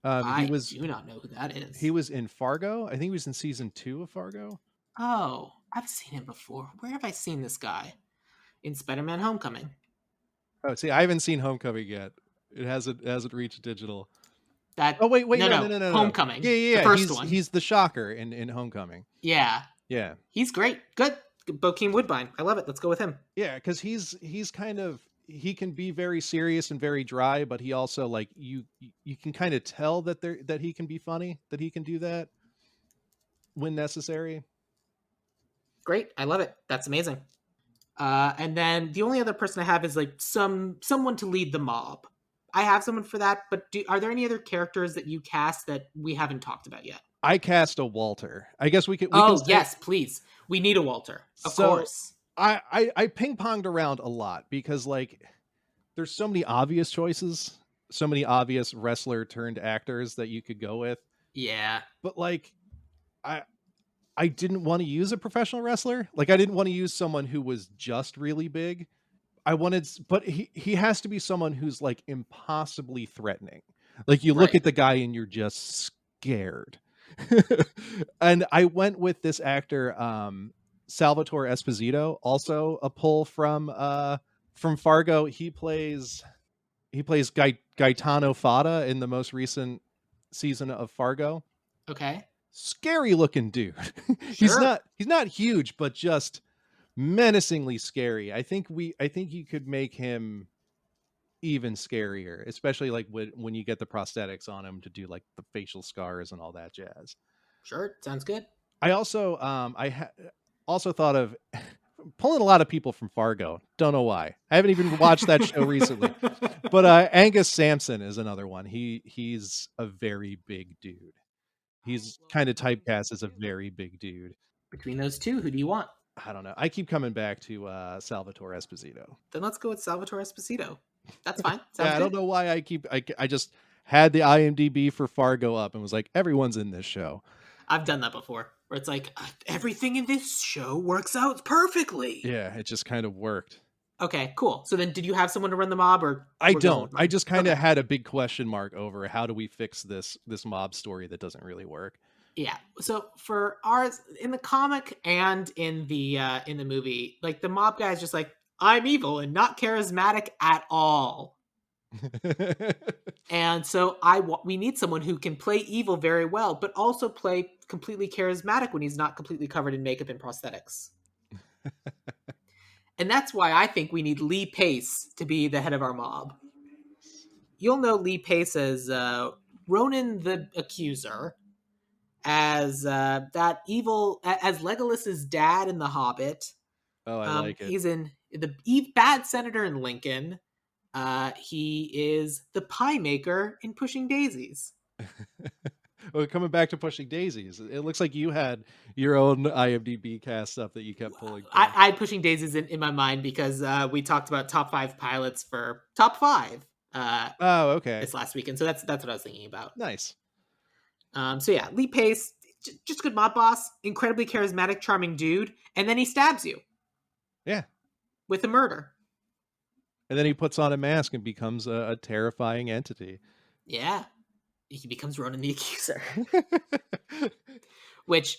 C: He
B: I
C: was
B: do not know who that
C: he
B: is.
C: was in Fargo. I think he was in season 2 of Fargo.
B: Oh, I've seen him before. Where have I seen this guy? In Spider-Man Homecoming.
C: Oh, see, I haven't seen Homecoming yet. It hasn't reached digital.
B: That
C: Oh, wait,
B: no
C: no, no,
B: no
C: no, no, no. Yeah,
B: Homecoming,
C: yeah,
B: the
C: yeah.
B: first
C: He's
B: one.
C: he's the Shocker in Homecoming.
B: Yeah,
C: Yeah,
B: he's great. Good. Bokeem Woodbine. I love it. Let's go with him.
C: yeah, because he's kind of he can be very serious and very dry, but he also like you can kind of tell that he can be funny, that he can do that when necessary.
B: Great. I love it. That's amazing. And then the only other person I have is like someone to lead the mob. I have someone for that, but are there any other characters that you cast that we haven't talked about yet?
C: I cast a Walter. I guess we can
B: Oh
C: say
B: yes, please. We need a Walter, of
C: so.
B: course.
C: I ping ponged around a lot because like there's so many obvious choices, so many obvious wrestler turned actors that you could go with,
B: Yeah.
C: but like I I didn't want to use a professional wrestler. Like I didn't want to use someone who was just really big. But he has to be someone who's like impossibly threatening. Like you look
B: Right.
C: at the guy and you're just scared. And I went with this actor, Salvatore Esposito, also a pull from Fargo. He plays Gaetano Fada in the most recent season of Fargo.
B: Okay.
C: Scary looking dude. he's
B: Sure.
C: not he's not huge, but just menacingly scary. I think you could make him even scarier, especially like when you get the prosthetics on him to do like the facial scars and all that jazz.
B: Sure. Sounds good.
C: I also also thought of pulling a lot of people from Fargo. Don't know why. I haven't even watched that show recently. But Angus Sampson is another one. He's a very big dude. He's
B: Well,
C: kind of
B: between
C: typecast
B: those
C: as a
B: two,
C: very big dude.
B: who do you want?
C: I don't know. I keep coming back to Salvatore Esposito.
B: Then let's go with Salvatore Esposito. That's fine.
C: Yeah,
B: Sounds
C: I don't
B: good.
C: know why I just had the IMDb for Fargo up and was like, everyone's in this show.
B: I've done that before, where it's like everything in this show works out perfectly.
C: Yeah, it just kind of worked.
B: Okay, cool. So then, did you have someone to run the mob, or
C: I
B: we're going
C: don't.
B: with
C: I
B: mine?
C: just kind of
B: Okay.
C: had a big question mark over how do we fix this mob story that doesn't really work.
B: Yeah. So for ours in the comic and in the movie, like the mob guy is just like, I'm evil and not charismatic at all. And so we need someone who can play evil very well, but also play completely charismatic when he's not completely covered in makeup and prosthetics. And that's why I think we need Lee Pace to be the head of our mob. You'll know Lee Pace as Ronan the Accuser, as that evil, as Legolas's dad in The Hobbit.
C: Oh, I like it.
B: He's in the bad senator in Lincoln. He is the pie maker in Pushing Daisies.
C: Well, coming back to Pushing Daisies, it looks like you had your own IMDb cast stuff that you kept pulling from.
B: I had Pushing Daisies in my mind because we talked about top 5 pilots for top 5
C: Oh, okay.
B: this last weekend. So that's what I was thinking about.
C: Nice.
B: So yeah, Lee Pace, just good mob boss, incredibly charismatic, charming dude, and then he stabs you
C: Yeah.
B: with a murder.
C: And then he puts on a mask and becomes a terrifying entity.
B: Yeah, he becomes Ronan the Accuser. Which,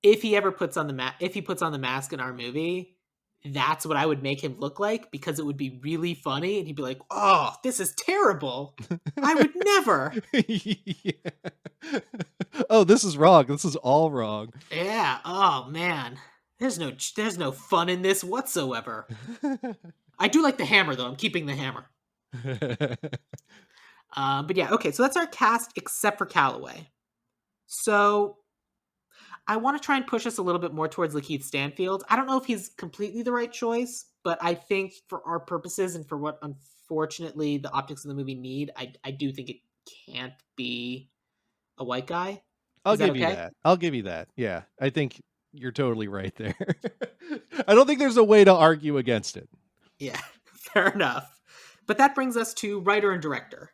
B: if he ever puts on if he puts on the mask in our movie, that's what I would make him look like, because it would be really funny, and he'd be like, "Oh, this is terrible. I would never."
C: Yeah. Oh, this is wrong. This is all wrong.
B: Yeah. Oh man, there's no fun in this whatsoever. I do like the hammer though. I'm keeping the hammer. But yeah, okay. So that's our cast except for Calloway. So I want to try and push us a little bit more towards Lakeith Stanfield. I don't know if he's completely the right choice, but I think for our purposes and for what unfortunately the optics of the movie need, I do think it can't be a white guy.
C: I'll
B: Is that
C: give you
B: okay?
C: that. I'll give you that. Yeah, I think you're totally right there. I don't think there's a way to argue against it.
B: Yeah, fair enough. But that brings us to writer and director.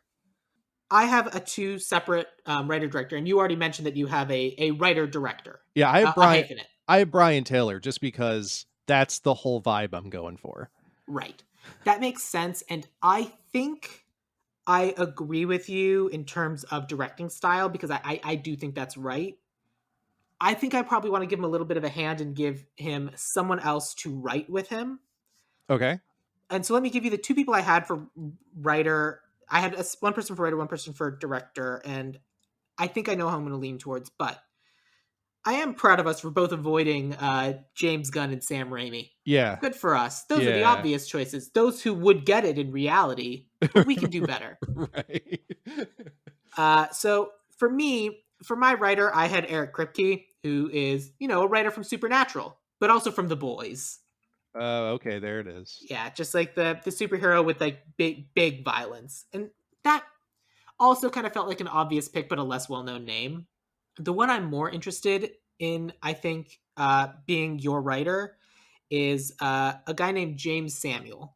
B: I have a two separate writer director, and you already mentioned that you have a writer director,
C: Yeah,
B: a hyphen it.
C: I have Brian Taylor just because that's the whole vibe I'm going for.
B: Right. That makes sense. And I think I agree with you in terms of directing style, because I do think that's right. I think I probably want to give him a little bit of a hand and give him someone else to write with him.
C: Okay.
B: And so let me give you the two people I had for writer. I had one person for writer, one person for director, and I think I know how I'm going to lean towards, but I am proud of us for both avoiding James Gunn and Sam Raimi.
C: Yeah.
B: Good for us. Those are the
C: Yeah.
B: obvious choices. Those who would get it in reality, but we can do better.
C: Right.
B: So for me, for my writer, I had Eric Kripke, who is, a writer from Supernatural, but also from The Boys.
C: Okay, there it is.
B: Yeah, just like the superhero with like big violence. And that also kind of felt like an obvious pick, but a less well-known name. The one I'm more interested in, I think, being your writer is a guy named James Samuel.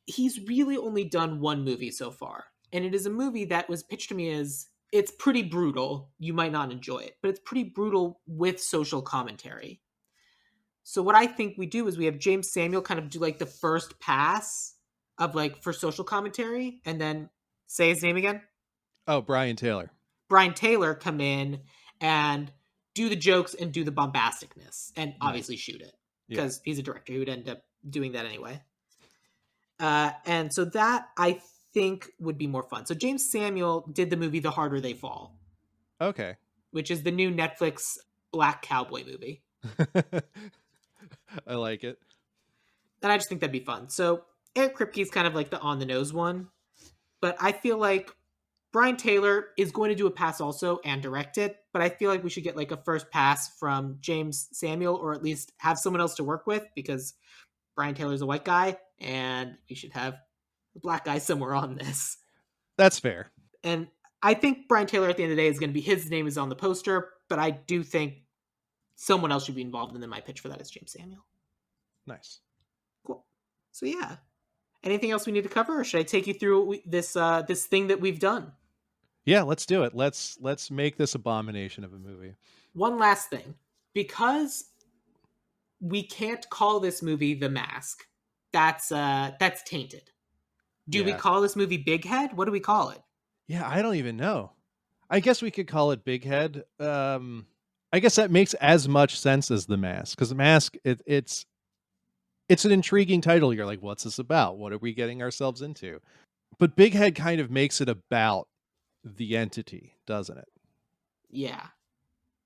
B: He's really only done one movie so far, and it is a movie that was pitched to me as, it's pretty brutal. You might not enjoy it, but it's pretty brutal with social commentary. So what I think we do is we have James Samuel kind of do like the first pass of like for social commentary, and then say his name again.
C: Oh, Brian Taylor.
B: Brian Taylor come in and do the jokes and do the bombasticness, and
C: Nice.
B: obviously shoot it,
C: Yeah.
B: because he's a director who would end up doing that anyway. And so that I think would be more fun. So James Samuel did the movie The Harder They Fall,
C: Okay.
B: which is the new Netflix black cowboy movie.
C: I like it.
B: And I just think that'd be fun. So Eric Kripke is kind of like the on the nose one, but I feel like Brian Taylor is going to do a pass also and direct it, but I feel like we should get like a first pass from James Samuel, or at least have someone else to work with, because Brian Taylor's a white guy and we should have a black guy somewhere on this.
C: That's fair.
B: And I think Brian Taylor at the end of the day is going to be, his name is on the poster, but I do think someone else should be involved, and then my pitch for that is James Samuel.
C: Nice.
B: Cool. So yeah. Anything else we need to cover, or should I take you through this thing that we've done?
C: Yeah, let's do it. Let's make this abomination of a movie.
B: One last thing. Because we can't call this movie The Mask. That's tainted. Do we
C: Yeah.
B: call this movie Big Head? What do we call it?
C: Yeah, I don't even know. I guess we could call it Big Head. I guess that makes as much sense as The Mask, because The Mask, it's an intriguing title. You're like, what's this about? What are we getting ourselves into? But Big Head kind of makes it about the entity, doesn't it?
B: Yeah.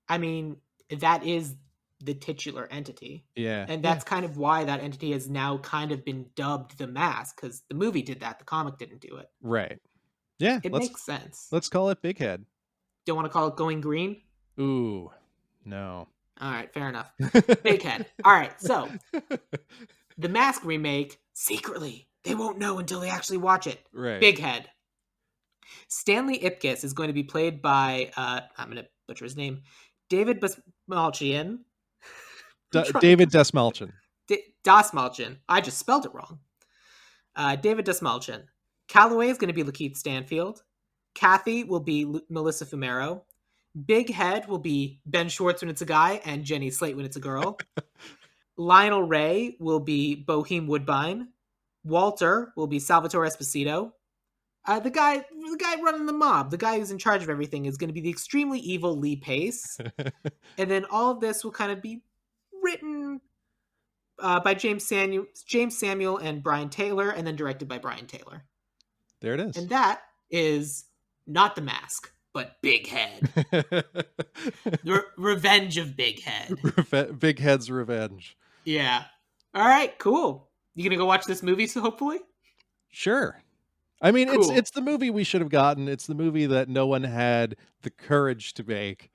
B: I mean, that is the titular entity.
C: Yeah.
B: And
C: Yeah.
B: that's kind of why that entity has now kind of been dubbed The Mask, because the movie did that. The comic didn't do it.
C: Right. Yeah.
B: It makes sense.
C: Let's call it Big Head.
B: Don't want to call it Going Green?
C: Ooh, no.
B: All right, fair enough. Big Head. All right, so The Mask remake, secretly. They won't know until they actually watch it.
C: Right.
B: Big Head. Stanley Ipkiss is going to be played by, I'm going to butcher his name, David Basmalchian.
C: David Desmalchin.
B: Dasmalchian. I just spelled it wrong. David Dasmalchian. Calloway is going to be Lakeith Stanfield. Kathy will be Melissa Fumero. Big Head will be Ben Schwartz when it's a guy, and Jenny Slate when it's a girl. Lionel Ray will be Boheem Woodbine. Walter will be Salvatore Esposito. The guy running the mob, the guy who's in charge of everything, is going to be the extremely evil Lee Pace. And then all of this will kind of be written by James Samuel and Brian Taylor, and then directed by Brian Taylor.
C: There it is.
B: And that is not The Mask, but Big Head. The Revenge of Big Head.
C: Big Head's Revenge.
B: Yeah. All right, cool. You gonna go watch this movie, so hopefully?
C: Sure. I mean,
B: Cool.
C: it's the movie we should have gotten. It's the movie that no one had the courage to make.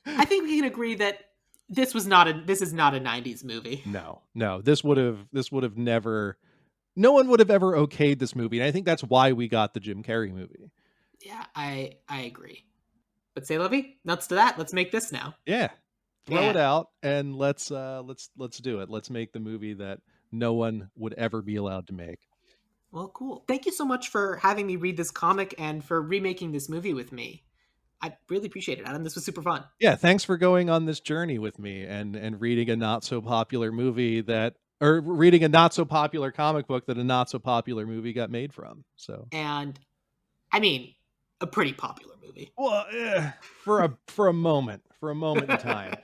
B: I think we can agree that this is not a 90s movie.
C: No. This would have never, no one would have ever okayed this movie. And I think that's why we got the Jim Carrey movie.
B: Yeah, I agree. But say, Lovey, nuts to that. Let's make this now.
C: Yeah. Throw
B: Yeah.
C: it out and let's do it. Let's make the movie that no one would ever be allowed to make.
B: Well, cool. Thank you so much for having me read this comic and for remaking this movie with me. I really appreciate it, Adam. This was super fun.
C: Yeah, thanks for going on this journey with me and reading a not so popular movie or reading a not so popular comic book that a not so popular movie got made from. So,
B: And I mean, a pretty popular movie.
C: well, for a moment in time.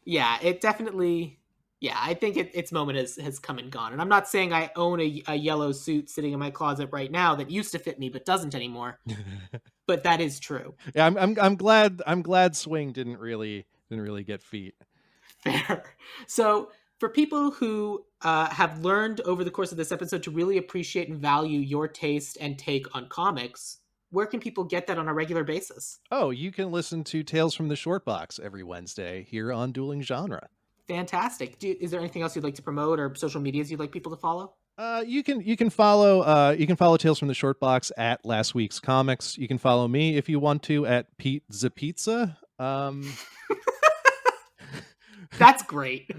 B: Yeah, it definitely. Yeah, I think its moment has come and gone. And I'm not saying I own a yellow suit sitting in my closet right now that used to fit me but doesn't anymore. But that is true.
C: Yeah, I'm glad Swing didn't really get feet.
B: Fair. So for people who have learned over the course of this episode to really appreciate and value your taste and take on comics, where can people get that on a regular basis?
C: Oh, you can listen to Tales from the Short Box every Wednesday here on Dueling Genre.
B: Fantastic. Is there anything else you'd like to promote, or social medias you'd like people to follow?
C: You can follow Tales from the Short Box at Last Week's Comics. You can follow me if you want to at Pete the Pizza.
B: That's great.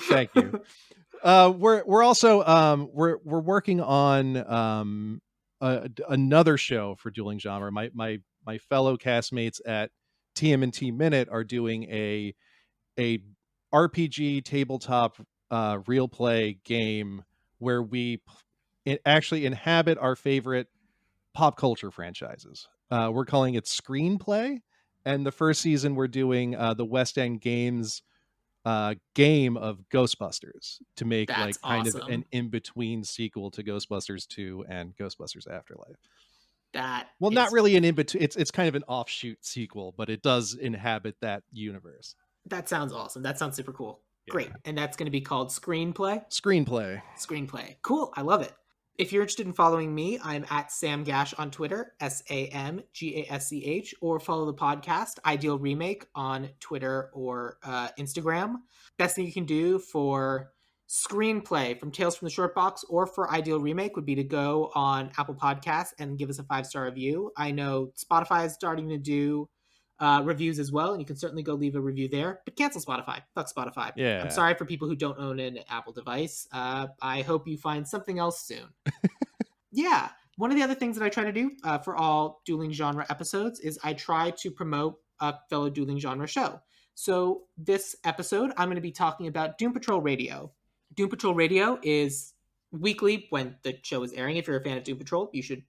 C: Thank you. We're also we're working on another show for Dueling Genre. My fellow castmates at TMNT Minute are doing a RPG tabletop real play game where we actually inhabit our favorite pop culture franchises. We're calling it Screenplay, and the first season we're doing the West End Games game of Ghostbusters to make
B: That's
C: kind of
B: awesome.
C: an in-between sequel to Ghostbusters 2 and Ghostbusters Afterlife. Not really an in-between. It's kind of an offshoot sequel, but it does inhabit that universe.
B: That sounds awesome. That sounds super cool.
C: Yeah.
B: Great. And that's going to be called Screenplay?
C: Screenplay.
B: Screenplay. Cool. I love it. If you're interested in following me, I'm at Sam Gasch on Twitter, SamGasch, or follow the podcast Ideal Remake on Twitter or Instagram. Best thing you can do for screenplay from Tales from the Short Box or for Ideal Remake would be to go on Apple Podcasts and give us a 5-star review. I know Spotify is starting to do reviews as well, and you can certainly go leave a review there. But cancel Spotify. Fuck Spotify. I'm
C: Yeah.
B: sorry for people who don't own an Apple device. I hope you find something else soon. Yeah. One of the other things that I try to do for all dueling genre episodes is I try to promote a fellow dueling genre show. So this episode, I'm going to be talking about Doom Patrol Radio. Doom Patrol Radio is weekly when the show is airing. If you're a fan of Doom Patrol, you should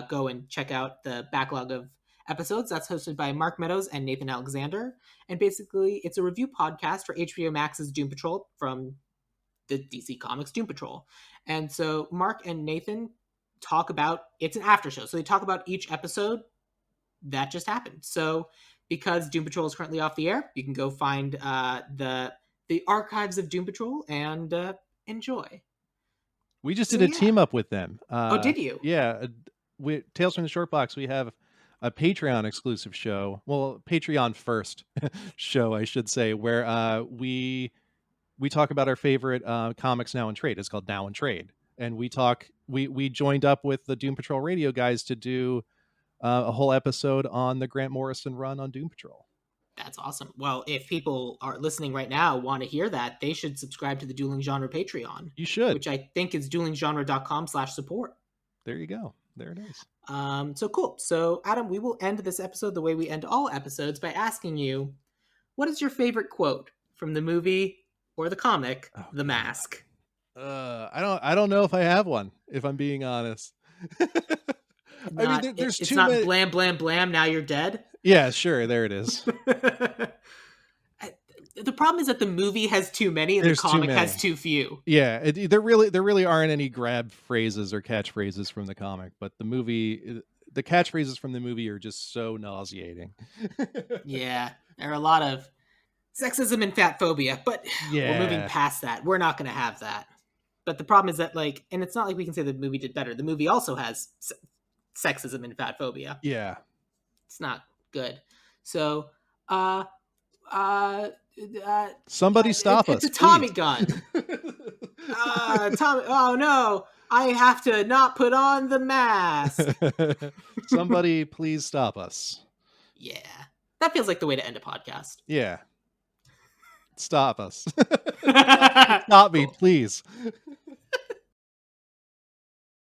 B: go and check out the backlog of episodes. That's hosted by Mark Meadows and Nathan Alexander. And basically, it's a review podcast for HBO Max's Doom Patrol from the DC Comics Doom Patrol. And so Mark and Nathan talk about, it's an after show. So they talk about each episode that just happened. So because Doom Patrol is currently off the air, you can go find the archives of Doom Patrol and enjoy.
C: We just did a team up with them.
B: Oh, did you?
C: Yeah. Tales from the Short Box, we have a Patreon exclusive show. Well, Patreon first show, I should say, where we talk about our favorite comics now in trade. It's called Now in Trade. And we joined up with the Doom Patrol Radio guys to do a whole episode on the Grant Morrison run on Doom Patrol.
B: That's awesome. Well, if people are listening right now want to hear that, they should subscribe to the Dueling Genre Patreon.
C: You should.
B: Which I think is duelinggenre.com/support.
C: There you go. There it is.
B: So cool. So Adam, we will end this episode the way we end all episodes by asking you, what is your favorite quote from the movie or the comic, The Mask?
C: I don't know if I have one, if I'm being honest.
B: I mean, there's it's too not many... blam, blam, blam, now you're dead.
C: Yeah, sure. There it is.
B: The problem is that the movie has too many and there's the comic has too few.
C: Yeah, there really aren't any grab phrases or catchphrases from the comic, but the movie, the catchphrases from the movie are just so nauseating.
B: Yeah, there are a lot of sexism and fat phobia, but we're moving past that. We're not going to have that. But the problem is that, like, and it's not like we can say the movie did better. The movie also has sexism and fat phobia.
C: Yeah.
B: It's not good. So,
C: somebody stop us.
B: It's a Tommy gun. Tommy, oh no, I have to not put on the mask.
C: Somebody please stop us.
B: Yeah. That feels like the way to end a podcast.
C: Yeah. Stop us. Stop me, please.